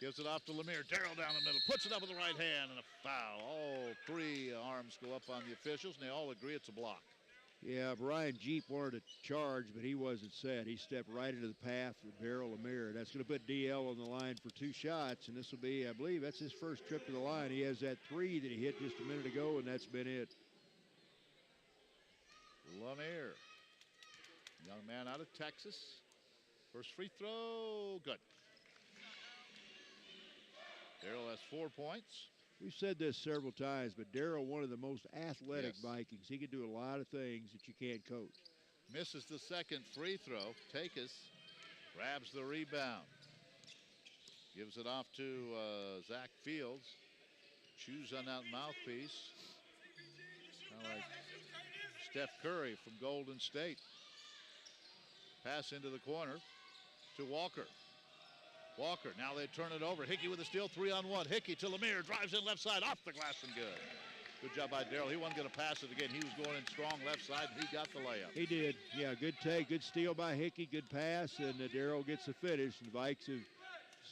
gives it off to Lemire. Darrell down the middle, puts it up with the right hand, and a foul. All 3 arms go up on the officials, and they all agree it's a block. Yeah, Brian Jeep wanted to charge, but he wasn't set. He stepped right into the path of Darrell Lemire. That's going to put DL on the line for 2 shots, and this will be, I believe, that's his first trip to the line. He has that 3 that he hit just a minute ago, and that's been it. Lemire, young man out of Texas. First free throw, good. Darrell has 4 points. We've said this several times, but Darrell, one of the most athletic Vikings. He can do a lot of things that you can't coach. Misses the second free throw. Takis grabs the rebound. Gives it off to Zach Fields. Chews on that mouthpiece. Kind of like Steph Curry from Golden State. Pass into the corner to Walker. Walker, now they turn it over. Hickey with a steal, 3-on-1. Hickey to Lemire, drives in left side, off the glass and good. Good job by Darrell. He wasn't going to pass it again. He was going in strong left side, and he got the layup. He did. Yeah, good take, good steal by Hickey, good pass, and Darrell gets the finish. And the Vikes have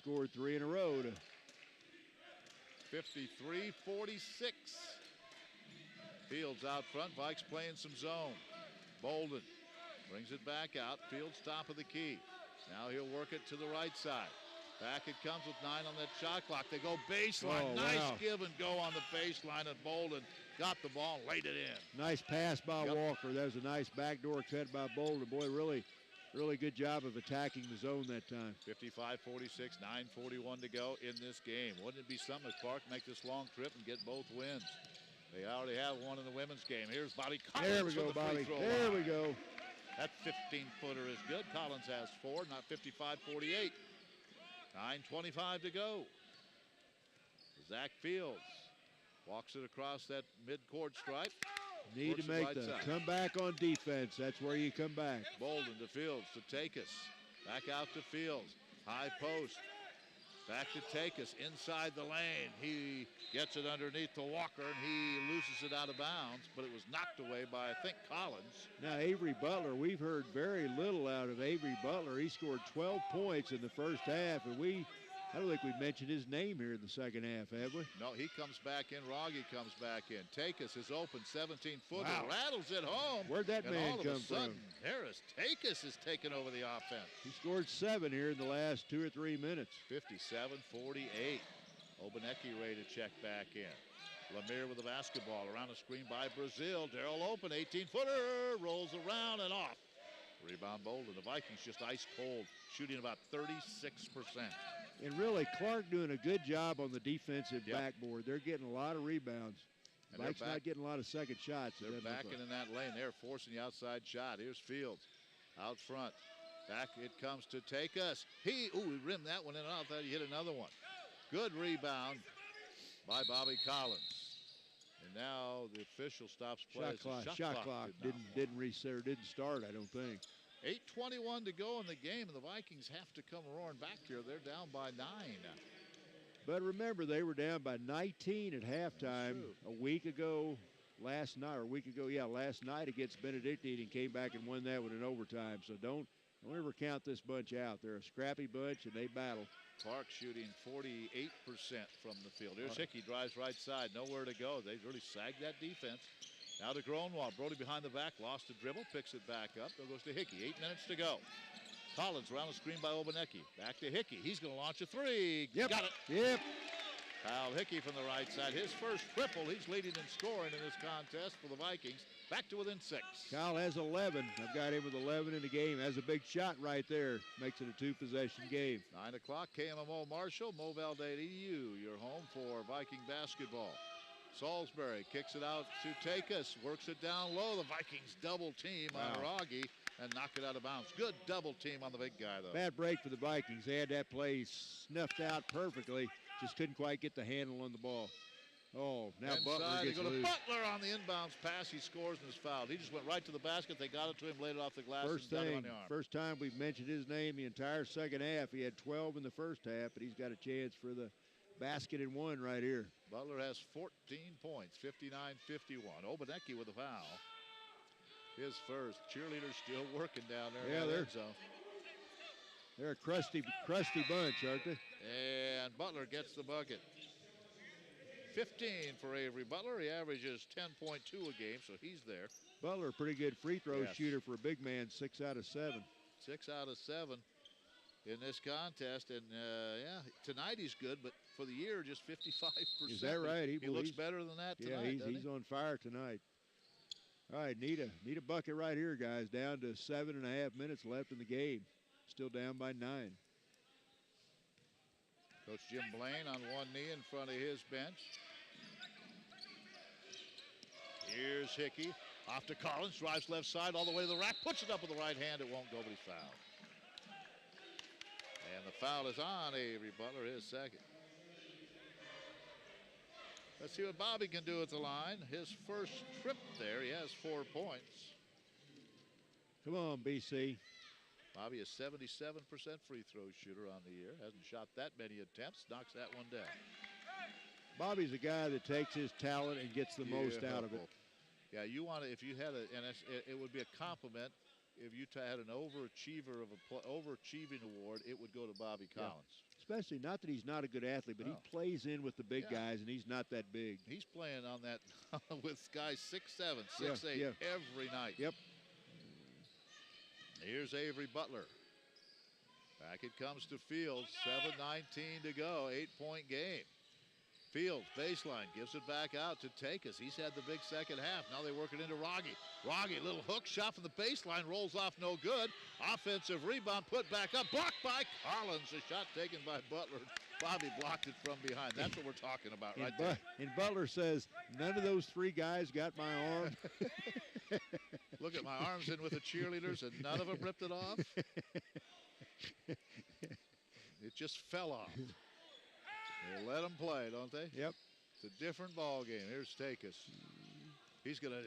scored 3 in a row. 53-46. Fields out front. Vikes playing some zone. Bolden brings it back out. Fields top of the key. Now he'll work it to the right side. Back it comes with 9 on that shot clock. They go baseline. Oh, nice wow. give and go on the baseline, and Bolden got the ball, laid it in. Nice pass by Walker. That was a nice backdoor cut by Bolden. Boy, really good job of attacking the zone that time. 55-46, 9:41 to go in this game. Wouldn't it be something if Clarke make this long trip and get both wins? They already have one in the women's game. Here's Bobby Collins. There we go, Bobby. There we go. That 15-footer is good. Collins has 4, not 55-48. 9:25 to go. Zach Fields walks it across that midcourt stripe. Need to make the comeback on defense. That's where you come back. Bolden to Fields to Takis. Back out to Fields. High post. Back to Takis inside the lane. He gets it underneath to Walker, and he loses it out of bounds, but it was knocked away by, I think, Collins. Now, Avery Butler, we've heard very little out of Avery Butler. He scored 12 points in the first half, and we I don't think we mentioned his name here in the second half, have we? No, he comes back in. Rogge comes back in. Takis is open, 17-footer, Wow. rattles it home. Where'd that and man all of come a sudden, from? Harris Takis is taking over the offense. He scored 7 here in the last 2 or 3 minutes. 57-48. Obaneki ready to check back in. Lemire with the basketball around the screen by Brazil. Darrell open, 18-footer, rolls around and off. Rebound Bolden. The Vikings just ice cold, shooting about 36%. And really, Clarke doing a good job on the defensive backboard. They're getting a lot of rebounds. And Mike's not getting a lot of second shots. They're backing in that lane. They're forcing the outside shot. Here's Fields out front. Back it comes to Takis. He rimmed that one in and out. Thought he hit another one. Good rebound by Bobby Collins. And now the official stops play. Shot clock didn't start, I don't think. 8:21 to go in the game, and the Vikings have to come roaring back here. They're down by 9. But remember, they were down by 19 at halftime last night against Benedictine, and came back and won that one in overtime. So don't ever count this bunch out. They're a scrappy bunch, and they battle. Clarke shooting 48% from the field. Here's Hickey, drives right side, nowhere to go. They really sagged that defense. Now to Gronwald. Brody behind the back, lost the dribble, picks it back up. There goes to Hickey. 8 minutes to go. Collins around the screen by Obaneki. Back to Hickey. He's going to launch a 3. Yep. Got it. Yep. Kyle Hickey from the right side. His first triple. He's leading in scoring in this contest for the Vikings. Back to within 6. Kyle has 11. I've got him with 11 in the game. Has a big shot right there. Makes it a 2-possession game. 9 o'clock, KMMO Marshall, Movell.edu, your home for Viking basketball. Salisbury kicks it out to Takis, works it down low. The Vikings double team on Rogge and knock it out of bounds. Good double team on the big guy, though. Bad break for the Vikings. They had that play snuffed out perfectly. Just couldn't quite get the handle on the ball. Oh, now Inside, Butler gets they go to loose. Butler on the inbounds pass. He scores and is fouled. He just went right to the basket. They got it to him, laid it off the glass, and got him on the arm. First time we've mentioned his name the entire second half. He had 12 in the first half, but he's got a chance for the basket and one right here. Butler has 14 points, 59-51. Obaneki with a foul. His first. Cheerleaders still working down there in the end zone. They're a crusty bunch, aren't they? And Butler gets the bucket. 15 for Avery Butler. He averages 10.2 a game, so he's there. Butler, a pretty good free throw shooter for a big man, 6 out of 7. 6 out of 7 in this contest. And, tonight he's good, but for the year, just 55%. Is that right? He looks better than that tonight, he's on fire tonight. All right, need a bucket right here, guys. Down to 7.5 minutes left in the game. Still down by 9. Coach Jim Blaine on one knee in front of his bench. Here's Hickey. Off to Collins. Drives left side all the way to the rack. Puts it up with the right hand. It won't go, but he's fouled. And the foul is on Avery Butler, his second. Let's see what Bobby can do at the line. His first trip there, he has 4 points. Come on, BC. Bobby is 77% free throw shooter on the year. Hasn't shot that many attempts. Knocks that one down. Bobby's a guy that takes his talent and gets the most out of it. Yeah, you want to, if you had it would be a compliment if you had an overachieving award, it would go to Bobby Collins. Especially not that he's not a good athlete, but he plays in with the big guys, and he's not that big. He's playing on that with guys 6'7", 6'8", every night. Yep. Here's Avery Butler. Back it comes to Fields. 7:19 to go. 8-point game. Fields, baseline, gives it back out to Takis. He's had the big second half. Now they work it into Rogge. Rogge, little hook shot from the baseline, rolls off no good. Offensive rebound, put back up, blocked by Collins. A shot taken by Butler. Bobby blocked it from behind. That's what we're talking about right there. And Butler says, none of those 3 guys got my arm. Look at my arms in with the cheerleaders, and none of them ripped it off. It just fell off. They let them play, don't they? Yep. It's a different ball game. Here's Takis. He's going to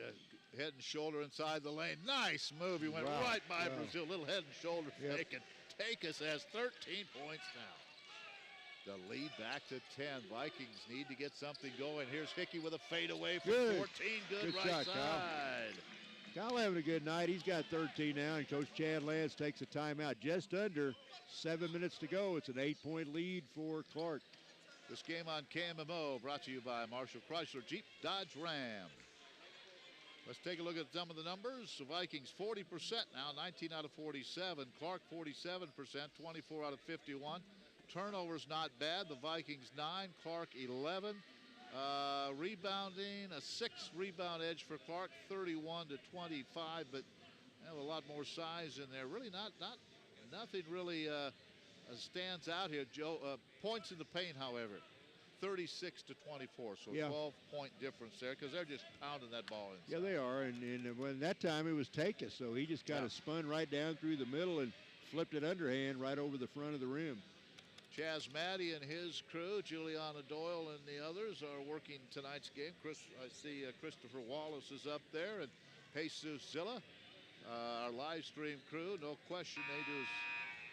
head and shoulder inside the lane. Nice move. He went right by Brazil. Little head and shoulder fake. And Takis has 13 points now. The lead back to 10. Vikings need to get something going. Here's Hickey with a fadeaway from 14. Good right shot, side. Kyle. Kyle having a good night. He's got 13 now, and Coach Chad Lance takes a timeout. Just under 7 minutes to go. It's an 8-point lead for Clarke. This game on KMMO brought to you by Marshall Chrysler Jeep Dodge Ram. Let's take a look at some of the numbers. The Vikings 40% now, 19 out of 47. Clarke 47%, 24 out of 51. Turnovers not bad. The Vikings 9, Clarke 11. Rebounding, a 6 rebound edge for Clarke, 31 to 25, but have a lot more size in there. Really nothing really stands out here. Joe, points in the paint, however, 36 to 24, so 12-point difference there because they're just pounding that ball inside. Yeah, they are, and when that time it was Takis, so he just kind of spun right down through the middle and flipped it underhand right over the front of the rim. Chaz Maddie and his crew, Juliana Doyle and the others are working tonight's game. I see Christopher Wallace is up there and Jesus Zilla, our live stream crew. No question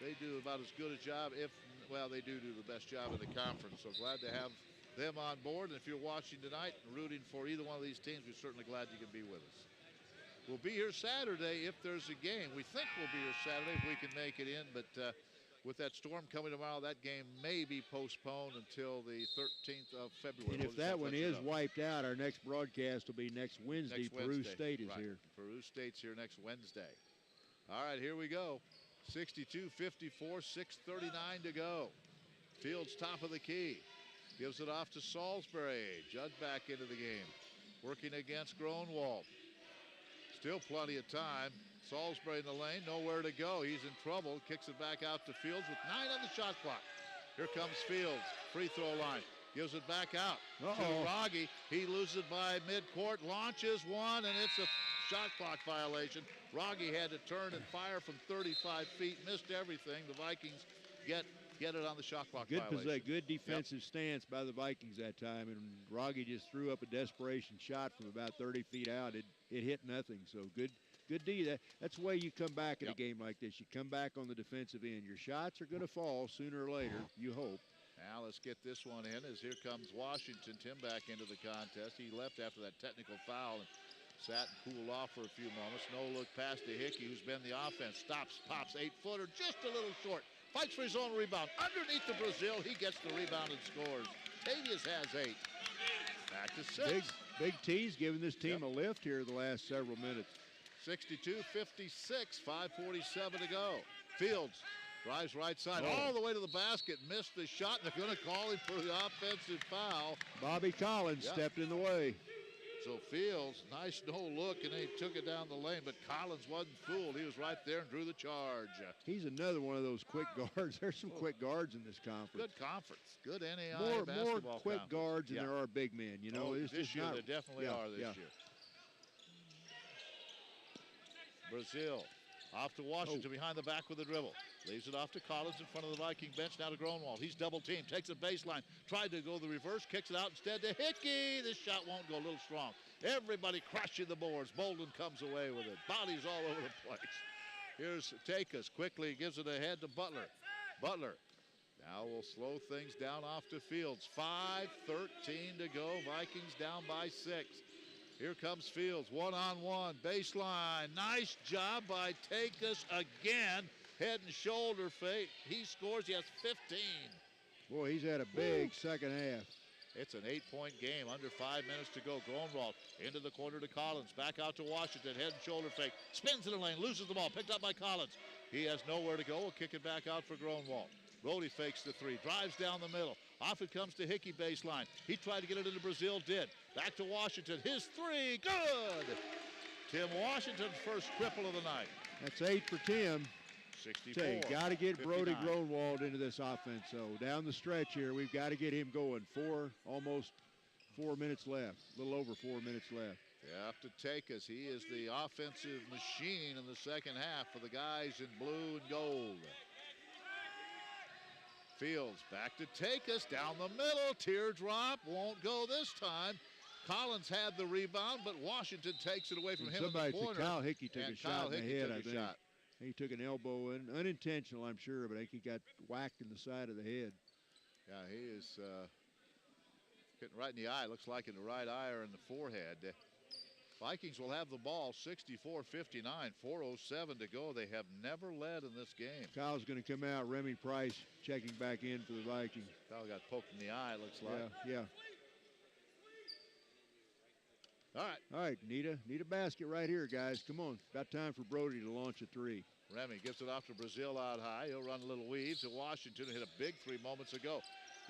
they do about as good a job, they do the best job in the conference. So glad to have them on board. And if you're watching tonight and rooting for either one of these teams, we're certainly glad you can be with us. We'll be here Saturday if there's a game. We think we'll be here Saturday if we can make it in, but with that storm coming tomorrow, that game may be postponed until the 13th of February. And if that one is wiped out, our next broadcast will be next Wednesday. Peru State is here. Peru State's here next Wednesday. All right, here we go. 62-54, 6:39 to go. Fields top of the key. Gives it off to Salisbury. Judd back into the game. Working against Gronwald. Still plenty of time. Salisbury in the lane, nowhere to go. He's in trouble. Kicks it back out to Fields with 9 on the shot clock. Here comes Fields. Free throw line. Gives it back out to Rogge. He loses it by midcourt. Launches one, and it's a shot clock violation. Rogge had to turn and fire from 35 feet. Missed everything. The Vikings get it on the shot clock violation. Good defensive stance by the Vikings that time, and Rogge just threw up a desperation shot from about 30 feet out. It hit nothing, so good D. That's the way you come back in a game like this. You come back on the defensive end. Your shots are going to fall sooner or later, you hope. Now let's get this one in as here comes Washington. Tim back into the contest. He left after that technical foul and sat and cooled off for a few moments. No look pass to Hickey, who's been the offense. Stops, pops, 8-footer, just a little short. Fights for his own rebound. Underneath the Brazil, he gets the rebound and scores. Tavius has 8. Back to 6. Big T's giving this team a lift here the last several minutes. 62-56, 5:47 to go. Fields drives right side all the way to the basket, missed the shot, and they're going to call him for the offensive foul. Bobby Collins stepped in the way. So Fields, nice no look, and he took it down the lane, but Collins wasn't fooled. He was right there and drew the charge. He's another one of those quick guards. There's some quick guards in this conference. Good conference. Good NAIA basketball More quick guards than there are big men. You know, this year there definitely are this year. Brazil off to Washington behind the back with the dribble. Leaves it off to Collins in front of the Viking bench. Now to Gronwald. He's double teamed. Takes a baseline. Tried to go the reverse. Kicks it out instead to Hickey. This shot won't go. A little strong. Everybody crushing the boards. Bolden comes away with it. Bodies all over the place. Here's Takis. Quickly gives it ahead to Butler. Butler now will slow things down off to Fields. 5:13 to go. Vikings down by 6. Here comes Fields, one-on-one, baseline. Nice job by Takis again. Head and shoulder fake. He scores, he has 15. Boy, he's had a big second half. It's an 8-point game, under 5 minutes to go. Gronwald into the corner to Collins. Back out to Washington, head and shoulder fake. Spins in the lane, loses the ball, picked up by Collins. He has nowhere to go, will kick it back out for Gronwald. Brody fakes the 3, drives down the middle. Off it comes to Hickey baseline. He tried to get it into Brazil, did. Back to Washington, his 3, good! Tim Washington's first triple of the night. That's 8 for Tim. 64. Got to get 59. Brody Gronwald into this offense. So down the stretch here, we've got to get him going. Almost 4 minutes left. A little over 4 minutes left. You have to take us. He is the offensive machine in the second half for the guys in blue and gold. Fields back to take us down the middle. Teardrop won't go this time. Collins had the rebound, but Washington takes it away from him in the corner. Kyle Hickey took a shot in the head, I think. Shot. He took an elbow in, unintentional, I'm sure, but I think he got whacked in the side of the head. Yeah, he is hitting right in the eye. Looks like in the right eye or in the forehead. Vikings will have the ball, 64-59, 4:07 to go. They have never led in this game. Kyle's going to come out. Remy Price checking back in for the Vikings. Kyle got poked in the eye, it looks like. Yeah. All right. All right, need a basket right here, guys. Come on. About time for Brody to launch a three. Remy gives it off to Brazil out high. He'll run a little weave to Washington, who hit a big three moments ago.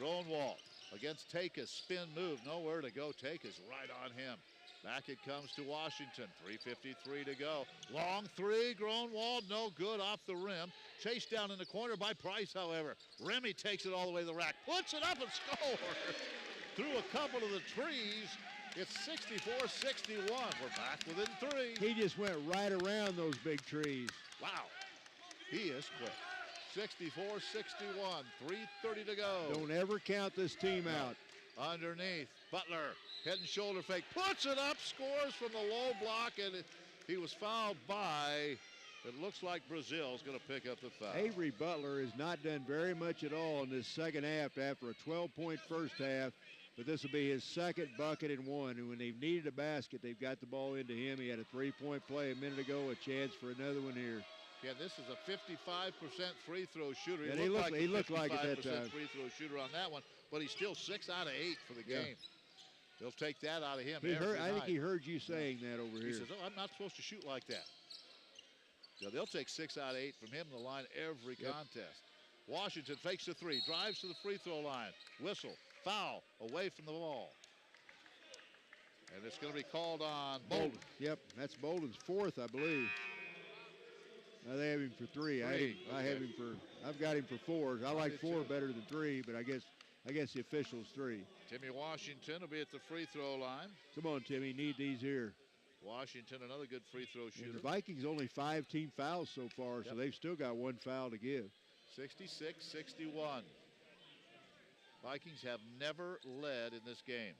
Gronwald against Takus. Spin move. Nowhere to go. Takus right on him. Back it comes to Washington. 3:53 to go. Long three. Gronwald no good off the rim. Chased down in the corner by Price, however. Remy takes it all the way to the rack. Puts it up and scores. Through a couple of the trees. It's 64-61. We're back within three. He just went right around those big trees. Wow. He is quick. 64-61. 3:30 to go. Don't ever count this team out. Underneath. Butler. Head and shoulder fake. Puts it up. Scores from the low block. And he was fouled by, it looks like Brazil's going to pick up the foul. Avery Butler has not done very much at all in this second half after a 12-point first half. But this will be his second bucket and one. And when they've needed a basket, they've got the ball into him. He had a three-point play a minute ago, a chance for another one here. Yeah, this is a 55% free throw shooter. And he looked like at that time. Free throw shooter on that one, but he's still 6 out of 8 for the game. They'll take that out of him. I think he heard you saying that over here. He says, "Oh, I'm not supposed to shoot like that." Yeah, they'll take 6 out of 8 from him in the line every contest. Washington fakes the three, drives to the free throw line. Whistle, foul, away from the ball. And it's going to be called on Bolden. Yep, that's Bolden's fourth, I believe. Now they have him for three. I've got him for four. I like four better than three, but I guess the official's three. Timmy Washington will be at the free throw line. Come on, Timmy, need these here. Washington, another good free throw shooter. And the Vikings only 5 team fouls so far, so they've still got one foul to give. 66-61. Vikings have never led in this game.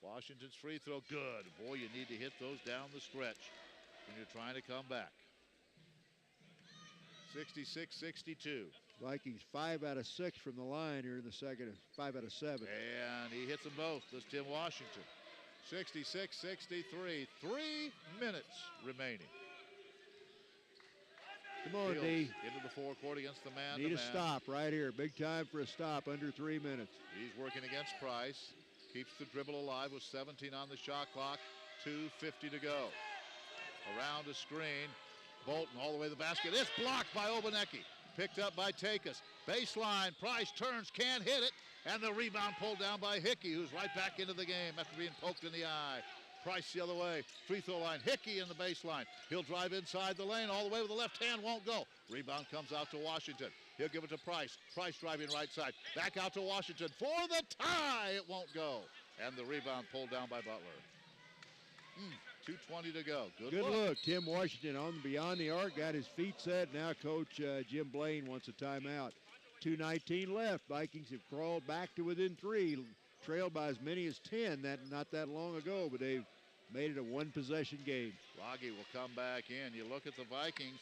Washington's free throw, good. Boy, you need to hit those down the stretch when you're trying to come back. 66-62. Vikings 5 out of 6 from the line here in the second, 5 out of 7. And he hits them both, this Tim Washington. 66-63, 3 minutes remaining. Come on, D. Into the forecourt against the man. Need a stop right here. Big time for a stop under 3 minutes. He's working against Price. Keeps the dribble alive with 17 on the shot clock. 2:50 to go. Around the screen. Bolton all the way to the basket. It's blocked by Obaneki. Picked up by Takus. Baseline. Price turns, can't hit it. And the rebound pulled down by Hickey, who's right back into the game after being poked in the eye. Price the other way. Free throw line. Hickey in the baseline. He'll drive inside the lane all the way with the left hand. Won't go. Rebound comes out to Washington. He'll give it to Price. Price driving right side. Back out to Washington for the tie. It won't go. And the rebound pulled down by Butler. 2:20 to go. Good look. Tim Washington on beyond the arc. Got his feet set. Now Coach Jim Blaine wants a timeout. 2:19 left. Vikings have crawled back to within 3. Trailed by as many as 10 not that long ago, but they've made it a one-possession game. Loggy will come back in. You look at the Vikings.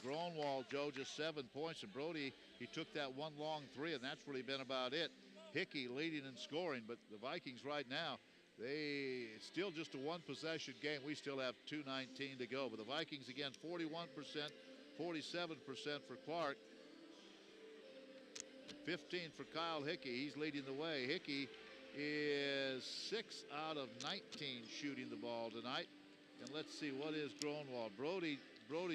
Gronwald, Joe, just 7 points. And Brody, he took that one long three, and that's really been about it. Hickey leading in scoring, but the Vikings right now, it's still just a one-possession game. We still have 2:19 to go. But the Vikings, again, 41%, 47% for Clarke. 15 for Kyle Hickey. He's leading the way. Hickey is 6 out of 19 shooting the ball tonight. And let's see, what is Gronwald? Brody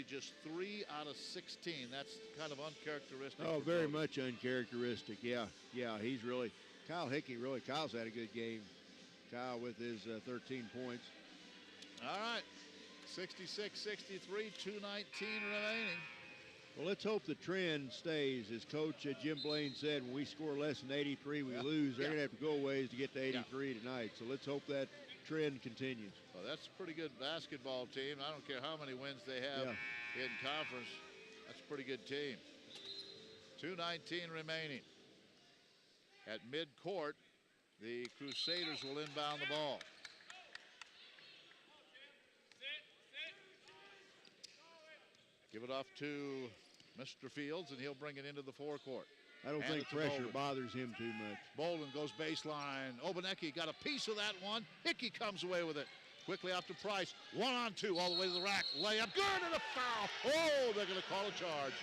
just 3 out of 16. That's kind of uncharacteristic. Oh, very much uncharacteristic. Yeah, he's really, Kyle's had a good game. Kyle with his 13 points. All right, 66-63, 2:19 remaining. Well, let's hope the trend stays. As Coach Jim Blaine said, when we score less than 83, we lose. They're going to have to go a ways to get to 83 tonight. So let's hope that trend continues. Well, that's a pretty good basketball team. I don't care how many wins they have in conference. That's a pretty good team. 2:19 remaining. At midcourt, the Crusaders will inbound the ball. Give it off to Mr. Fields, and he'll bring it into the forecourt. I don't think pressure bothers him too much. Bolden goes baseline. Obaneki got a piece of that one. Hickey comes away with it. Quickly out to Price. 1-on-2 all the way to the rack. Layup. Good, and a foul. Oh, they're going to call a charge.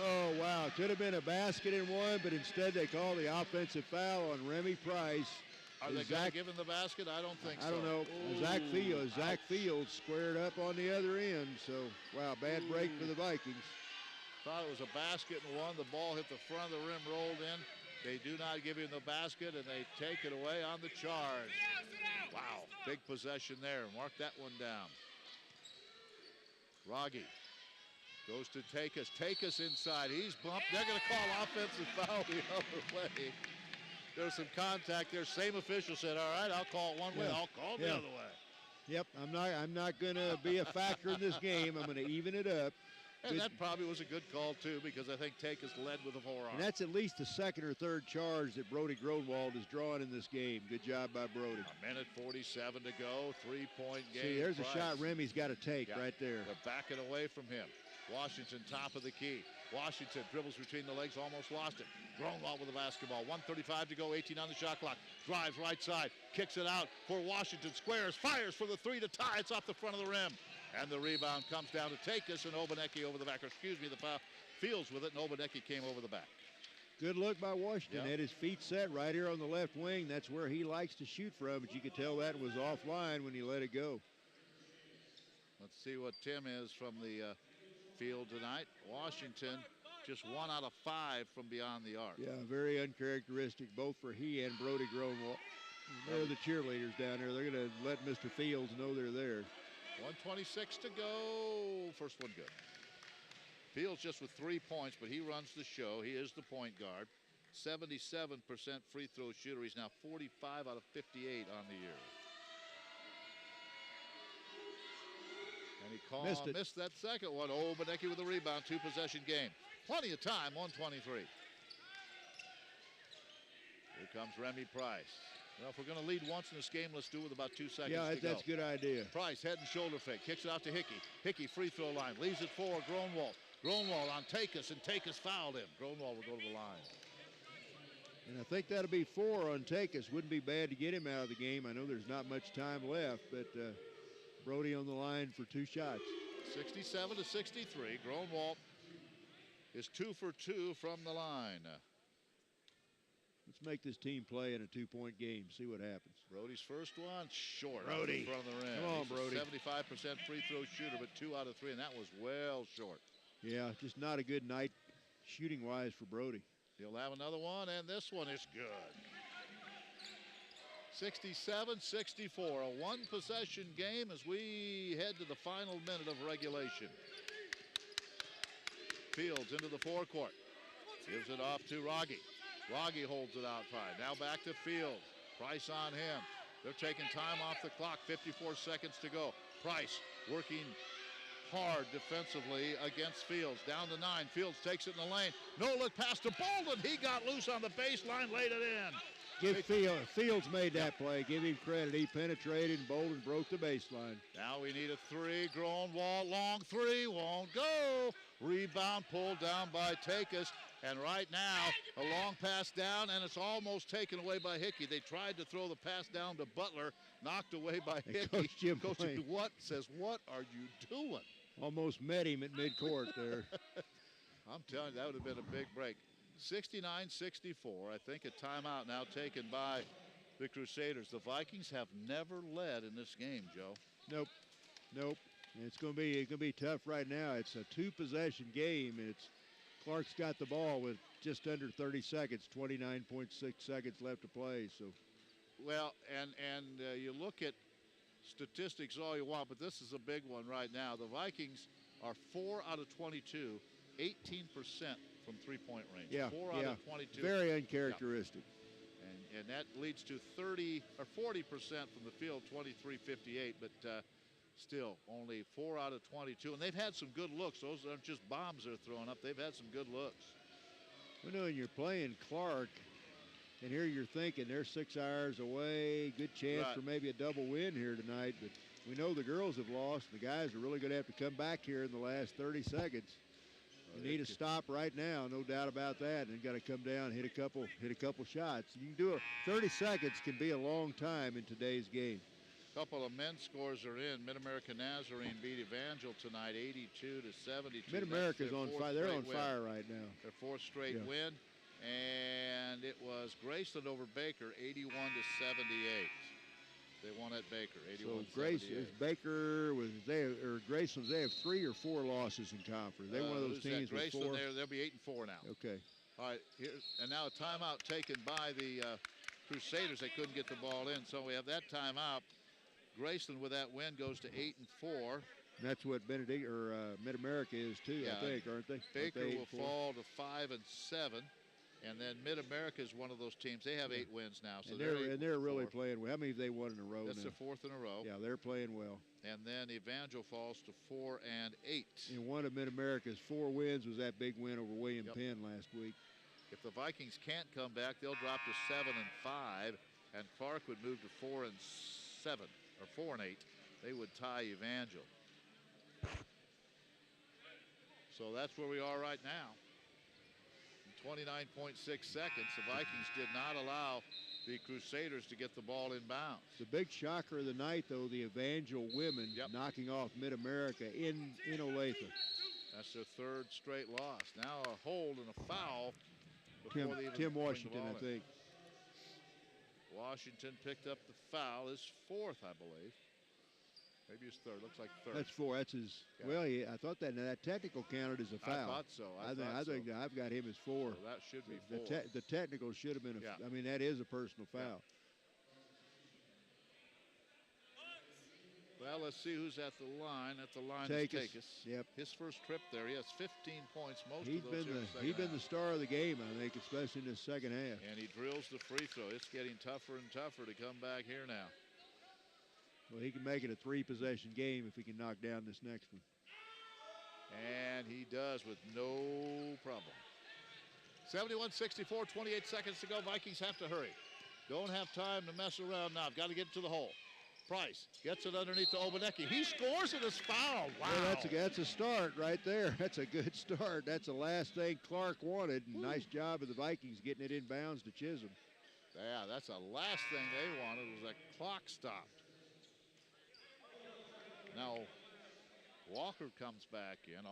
Oh, wow. Could have been a basket in one, but instead they call the offensive foul on Remy Price. Are they going to give him the basket? I don't think so. I don't know. Zach Fields squared up on the other end. So, wow, bad break for the Vikings. Thought it was a basket and one. The ball hit the front of the rim, rolled in. They do not give him the basket, and they take it away on the charge. Wow, big possession there. Mark that one down. Rogge goes to Takis. Takis inside. He's bumped. They're going to call offensive foul the other way. There's some contact there. Same official said, all right, I'll call it one way. I'll call it the other way. Yep, I'm not going to be a factor in this game. I'm going to even it up. And that probably was a good call, too, because I think Takis led with a forearm. And that's at least the second or third charge that Brody Gronwald is drawing in this game. Good job by Brody. A minute 47 to go, 3-point game. See, there's a shot Remy's got to take right there. They're backing away from him. Washington top of the key. Washington dribbles between the legs, almost lost it. Gronwald with the basketball. 1:35 to go, 18 on the shot clock. Drives right side, kicks it out for Washington. Squares, fires for the three to tie. It's off the front of the rim. And the rebound comes down to Takis, and Obaneki over the back. Or excuse me, the foul. Fields with it, and Obaneki came over the back. Good look by Washington. Had his feet set right here on the left wing. That's where he likes to shoot from, but you could tell that was offline when he let it go. Let's see what Tim is from the field tonight. Washington just 1 out of 5 from beyond the arc. Yeah, very uncharacteristic, both for he and Brody Gronwald. They're the cheerleaders down there. They're going to let Mr. Fields know they're there. 1:26 to go. First one good. Fields just with 3 points, but he runs the show. He is the point guard. 77% free throw shooter. He's now 45 out of 58 on the year. And he missed that second one. Oh, Obaneki with the rebound. 2-possession game. Plenty of time. 1:23. Here comes Remy Price. Well, if we're going to lead once in this game, let's do it with about 2 seconds to go. Yeah, that's a good idea. Price, head and shoulder fake, kicks it out to Hickey. Hickey, free throw line, leaves it for Gronwald. Gronwald on Takis, and Takis fouled him. Gronwald will go to the line. And I think that'll be 4 on Takis. Wouldn't be bad to get him out of the game. I know there's not much time left, but Brody on the line for 2 shots. 67 to 63. Gronwald is 2 for 2 from the line. Let's make this team play in a 2-point game. See what happens. Brody's first one, short. Brody. From the rim. Come on, Brody. 75% free throw shooter, but 2 out of 3, and that was well short. Yeah, just not a good night shooting-wise for Brody. He'll have another one, and this one is good. 67-64, a 1-possession game as we head to the final minute of regulation. Fields into the forecourt. Gives it off to Rogge. Rogge holds it out high. Now back to Fields. Price on him. They're taking time off the clock. 54 seconds to go. Price working hard defensively against Fields. Down to 9. Fields takes it in the lane. No look pass to Bolden. He got loose on the baseline, laid it in. Give Fields made that play. Give him credit. He penetrated, and Bolden broke the baseline. Now we need a 3. Gronwald, long 3, won't go. Rebound pulled down by Takis. And right now, a long pass down, and it's almost taken away by Hickey. They tried to throw the pass down to Butler, knocked away by Hickey. Coach Jim says, what are you doing? Almost met him at midcourt there. I'm telling you, that would have been a big break. 69-64, I think a timeout now taken by the Crusaders. The Vikings have never led in this game, Joe. Nope. It's going to be tough right now. It's a 2-possession game, and Clarke's got the ball with just under 30 seconds, 29.6 seconds left to play. So, well, and you look at statistics all you want, but this is a big one right now. The Vikings are 4 out of 22, 18% from 3-point range. Yeah, 4 out of 22. Very uncharacteristic. Yeah. And that leads to 30 or 40% from the field, 23-58, but still only 4 out of 22. And they've had some good looks. Those aren't just bombs they're throwing up. They've had some good looks. Well, no, and you're playing Clarke, and here you're thinking they're 6 hours away. Good chance for maybe a double win here tonight. But we know the girls have lost. The guys are really going to have to come back here in the last 30 seconds. You need a stop right now, no doubt about that. And got to come down, hit a couple shots. You can do it. 30 seconds can be a long time in today's game. Couple of men's scores are in. Mid-America Nazarene beat Evangel tonight, 82-72. Mid-America's on fire. They're on fire right now. Their fourth straight win, and it was Graceland over Baker, 81-78. They won at Baker, 81-78. So Graceland, they have 3 or 4 losses in conference. They're one of those teams with 4. They'll be 8-4 now. Okay. All right, and now a timeout taken by the Crusaders. They couldn't get the ball in, so we have that timeout. Graceland with that win goes to 8-4. That's what Mid-America is too, I think, aren't they? Baker will fall to 5-7, and then Mid-America is one of those teams. They have 8 wins now, so they're really playing well. How many have they won in a row? That's now? their 4th in a row. Yeah, they're playing well. And then Evangel falls to 4-8. And one of Mid-America's 4 wins was that big win over William Penn last week. If the Vikings can't come back, they'll drop to 7-5, and Clarke would move to 4-7. Or 4-8, they would tie Evangel. So that's where we are right now. In 29.6 seconds, the Vikings did not allow the Crusaders to get the ball in bounds. The big shocker of the night, though, the Evangel women knocking off Mid-America in Olathe. That's their 3rd straight loss. Now a hold and a foul. Tim Washington, I think. Washington picked up the foul, his 4th, I believe. Maybe his 3rd. Looks like 3rd. That's 4. That's his. Yeah. Well, I thought that technical counted as a foul. I thought so. I think I've got him as 4. So that should be 4. The technical should have been I mean, that is a personal foul. Well, let's see who's at the line. At the line is Takis. Yep. His first trip there, he has 15 points. He's been the star of the game, I think, especially in the second half. And he drills the free throw. It's getting tougher and tougher to come back here now. Well, he can make it a 3-possession game if he can knock down this next one. And he does with no problem. 71-64, 28 seconds to go. Vikings have to hurry. Don't have time to mess around now. Got to get to the hole. Price gets it underneath to Obanecki. He scores and it's foul. Wow. Well, that's a start right there. That's a good start. That's the last thing Clarke wanted. Nice job of the Vikings getting it in bounds to Chisholm. Yeah, that's the last thing they wanted was that clock stopped. Now, Walker comes back in.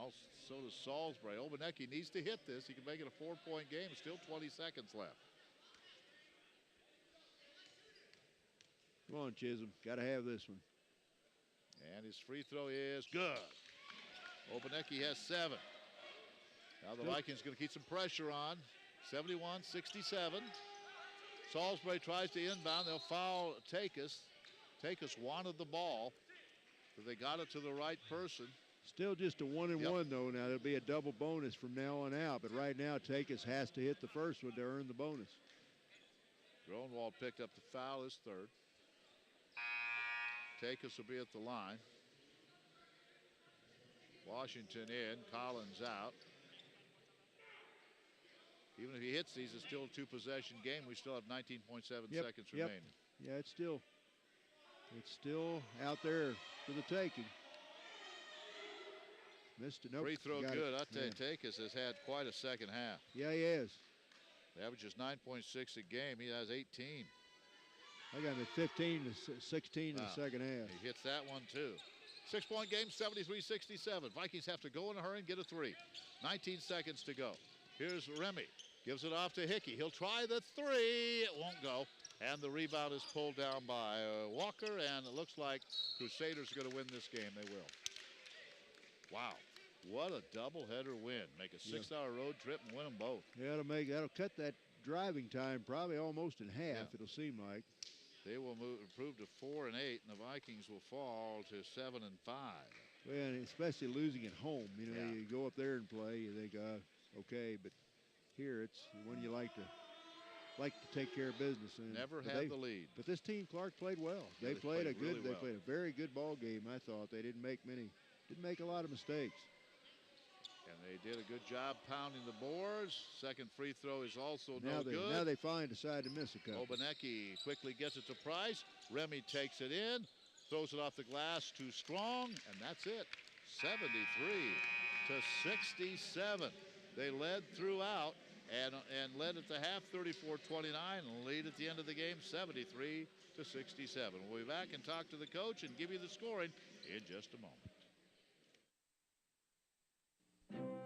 So does Salisbury. Obanecki needs to hit this. He can make it a 4-point game. Still 20 seconds left. Come on, Chisholm. Got to have this one. And his free throw is good. Obanecki has 7. Now the Vikings going to keep some pressure on. 71-67. Salisbury tries to inbound. They'll foul Takis. Takis wanted the ball, but they got it to the right person. Still just a 1-and-1 though. Now there'll be a double bonus from now on out. But right now Takis has to hit the first one to earn the bonus. Gronwald picked up the foul, his 3rd. Takis will be at the line. Washington in, Collins out. Even if he hits these, it's still a 2-possession game. We still have 19.7 seconds remaining. Yeah, it's still out there for the taking. Missed it. Nope. Free throw good. I tell you, Takis has had quite a second half. Yeah, he has. The average is 9.6 a game. He has 18. I got him at 15 to 16 in the second half. He hits that one too. 6-point game, 73-67. Vikings have to go in a hurry and get a 3. 19 seconds to go. Here's Remy. Gives it off to Hickey. He'll try the 3. It won't go. And the rebound is pulled down by Walker. And it looks like Crusaders are going to win this game. They will. Wow. What a doubleheader win. Make a 6-hour road trip and win them both. Yeah, that'll cut that driving time probably almost in half, it'll seem like. They will improve to 4-8, and the Vikings will fall to 7-5. Well, and especially losing at home. You know, you go up there and play, you think, okay, but here it's when you like to take care of business. And never had the lead. But this team, Clarke, played well. They played a good. They played a very good ball game. I thought they didn't make a lot of mistakes. And they did a good job pounding the boards. Second free throw is also no good. Now they finally decide to miss a couple. Obanecki quickly gets it to Price. Remy takes it in, throws it off the glass too strong, and that's it. 73. to 67. They led throughout and led at the half 34-29 and lead at the end of the game 73 to 67. We'll be back and talk to the coach and give you the scoring in just a moment.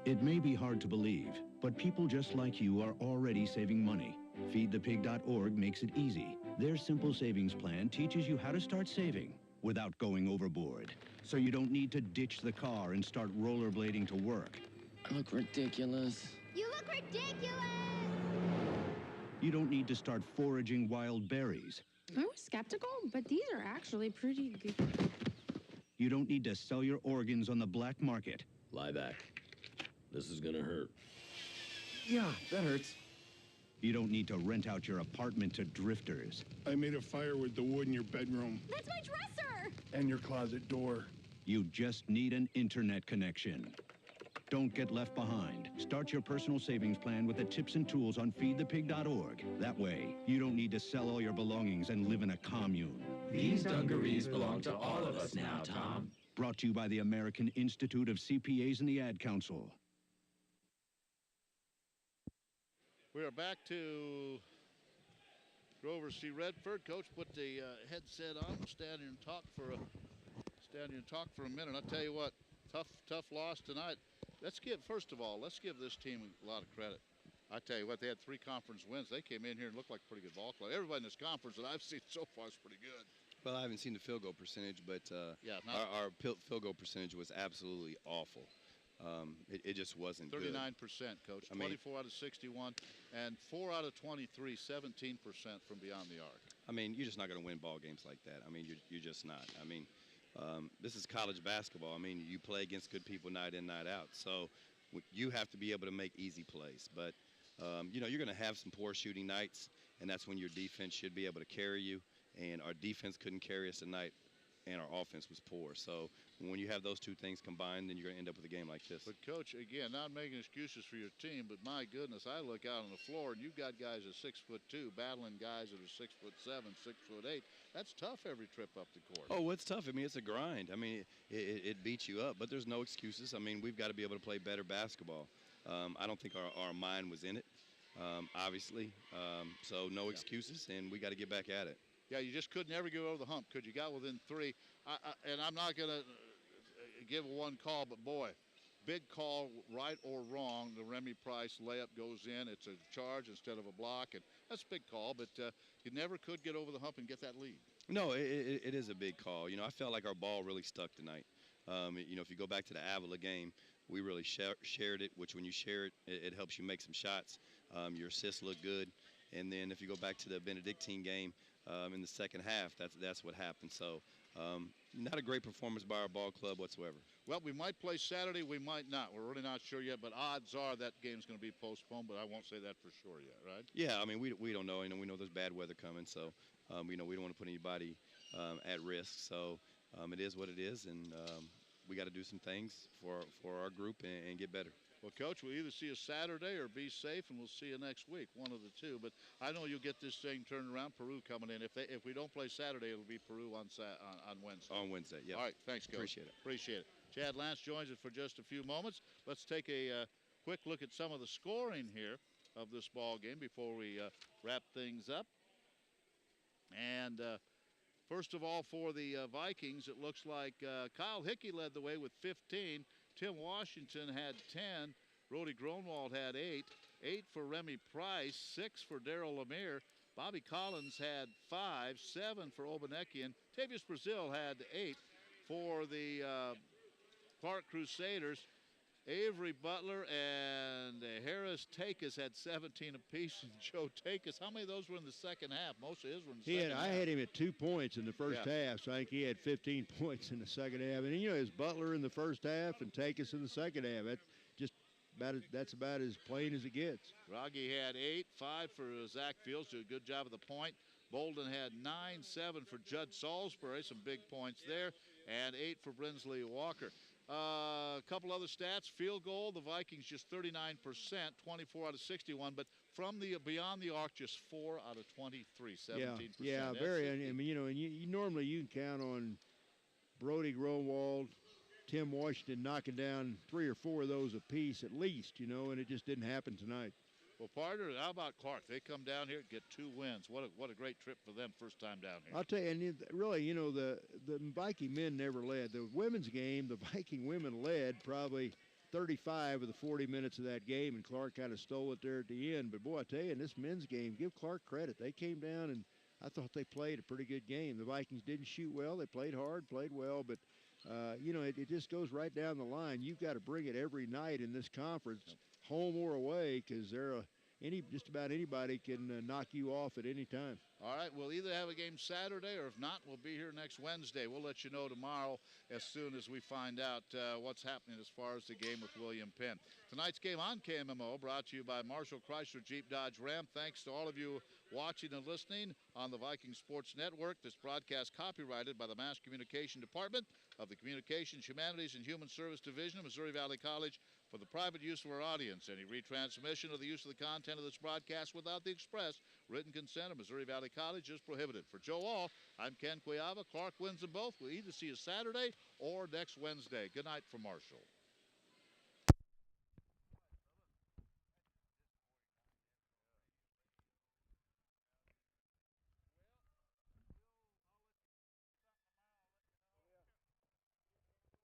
It may be hard to believe, but people just like you are already saving money. FeedThePig.org makes it easy. Their simple savings plan teaches you how to start saving without going overboard. So you don't need to ditch the car and start rollerblading to work. I look ridiculous. You look ridiculous! You don't need to start foraging wild berries. I was skeptical, but these are actually pretty good. You don't need to sell your organs on the black market. Lie back. This is gonna hurt. Yeah, that hurts. You don't need to rent out your apartment to drifters. I made a fire with the wood in your bedroom. That's my dresser! And your closet door. You just need an internet connection. Don't get left behind. Start your personal savings plan with the tips and tools on feedthepig.org. That way, you don't need to sell all your belongings and live in a commune. These dungarees belong to all of us now, Tom. Brought to you by the American Institute of CPAs and the Ad Council. We are back to Grover C. Redford. Coach, put the headset on. We'll stand here and talk for a minute. I'll tell you what, tough loss tonight. First of all, let's give this team a lot of credit. I tell you what, they had 3 conference wins. They came in here and looked like a pretty good ball club. Everybody in this conference that I've seen so far is pretty good. Well, I haven't seen the field goal percentage, but our field goal percentage was absolutely awful. It just wasn't 39%, good. Coach. 24 out of 61, and 4 out of 23, 17% from beyond the arc. I mean, you're just not going to win ball games like that. I mean, you're just not. I mean, this is college basketball. I mean, you play against good people night in, night out. So you have to be able to make easy plays. But, you're going to have some poor shooting nights, and that's when your defense should be able to carry you. And our defense couldn't carry us tonight, and our offense was poor. So when you have those two things combined, then you're going to end up with a game like this. But, Coach, again, not making excuses for your team, but my goodness, I look out on the floor, and you've got guys at 6'2", battling guys that are 6'7", 6'8". That's tough every trip up the court. Oh, it's tough. I mean, it's a grind. I mean, it beats you up, but there's no excuses. I mean, we've got to be able to play better basketball. I don't think our mind was in it, obviously. So no excuses, and we got to get back at it. Yeah, you just couldn't ever get over the hump because you got within 3. And I'm not going to give one call, but boy, big call, right or wrong. The Remy Price layup goes in. It's a charge instead of a block, and that's a big call. But you never could get over the hump and get that lead. No, it is a big call. I felt like our ball really stuck tonight. If you go back to the Avila game, we really shared it, which when you share it, it helps you make some shots. Your assists look good. And then if you go back to the Benedictine game, in the second half, that's what happened. So not a great performance by our ball club whatsoever. Well, we might play Saturday, we might not. We're really not sure yet, but odds are that game's going to be postponed, but I won't say that for sure yet, right? Yeah, I mean, we don't know. We know there's bad weather coming, so we don't want to put anybody at risk. So it is what it is, and we got to do some things for our group and get better. Well, Coach, we'll either see you Saturday or be safe, and we'll see you next week, one of the two. But I know you'll get this thing turned around. Peru coming in. If we don't play Saturday, it'll be Peru on Wednesday. On Wednesday, yeah. All right, thanks, Coach. Appreciate it. Chad Lance joins us for just a few moments. Let's take a quick look at some of the scoring here of this ball game before we wrap things up. And first of all, for the Vikings, it looks like Kyle Hickey led the way with 15. Tim Washington had 10. Brody Gronwald had 8. 8 for Remy Price. 6 for Darryl Lemire. Bobby Collins had 5. 7 for Obanekian. Tavius Brazil had 8 for the Clarke Crusaders. Avery Butler and Harris Takis had 17 apiece, and Joe Takis. How many of those were in the second half? Most of his were in the second half. I had him at 2 points in the first half, so I think he had 15 points in the second half. And it's Butler in the first half and Takis in the second half. That's about as plain as it gets. Rogge had 8, 5 for Zach Fields, did a good job at the point. Bolden had 9, 7 for Judd Salisbury, some big points there, and 8 for Brinsley Walker. A couple other stats. Field goal, the Vikings just 39%, 24 out of 61, but from the beyond the arc, just 4 out of 23, 17%. Yeah, very. I mean, and you normally you can count on Brody Gronwald, Tim Washington knocking down 3 or 4 of those apiece at least, and it just didn't happen tonight. Well, partner, how about Clarke? They come down here, get 2 wins. What a great trip for them, first time down here. I'll tell you, and really, the Viking men never led. The women's game, the Viking women led probably 35 of the 40 minutes of that game, and Clarke kind of stole it there at the end. But, boy, I tell you, in this men's game, give Clarke credit. They came down, and I thought they played a pretty good game. The Vikings didn't shoot well. They played hard, played well, but, it just goes right down the line. You've got to bring it every night in this conference, home or away, because just about anybody can knock you off at any time. All right, we'll either have a game Saturday, or if not, we'll be here next Wednesday. We'll let you know tomorrow as soon as we find out what's happening as far as the game with William Penn. Tonight's game on KMMO brought to you by Marshall Chrysler Jeep Dodge Ram. Thanks to all of you watching and listening on the Viking Sports Network. This broadcast copyrighted by the Mass Communication Department of the Communications, Humanities, and Human Service Division of Missouri Valley College for the private use of our audience. Any retransmission or the use of the content of this broadcast without the express written consent of Missouri Valley College is prohibited. For Joe All, I'm Ken Cuiava. Clarke wins them both. We'll either see you Saturday or next Wednesday. Good night from Marshall.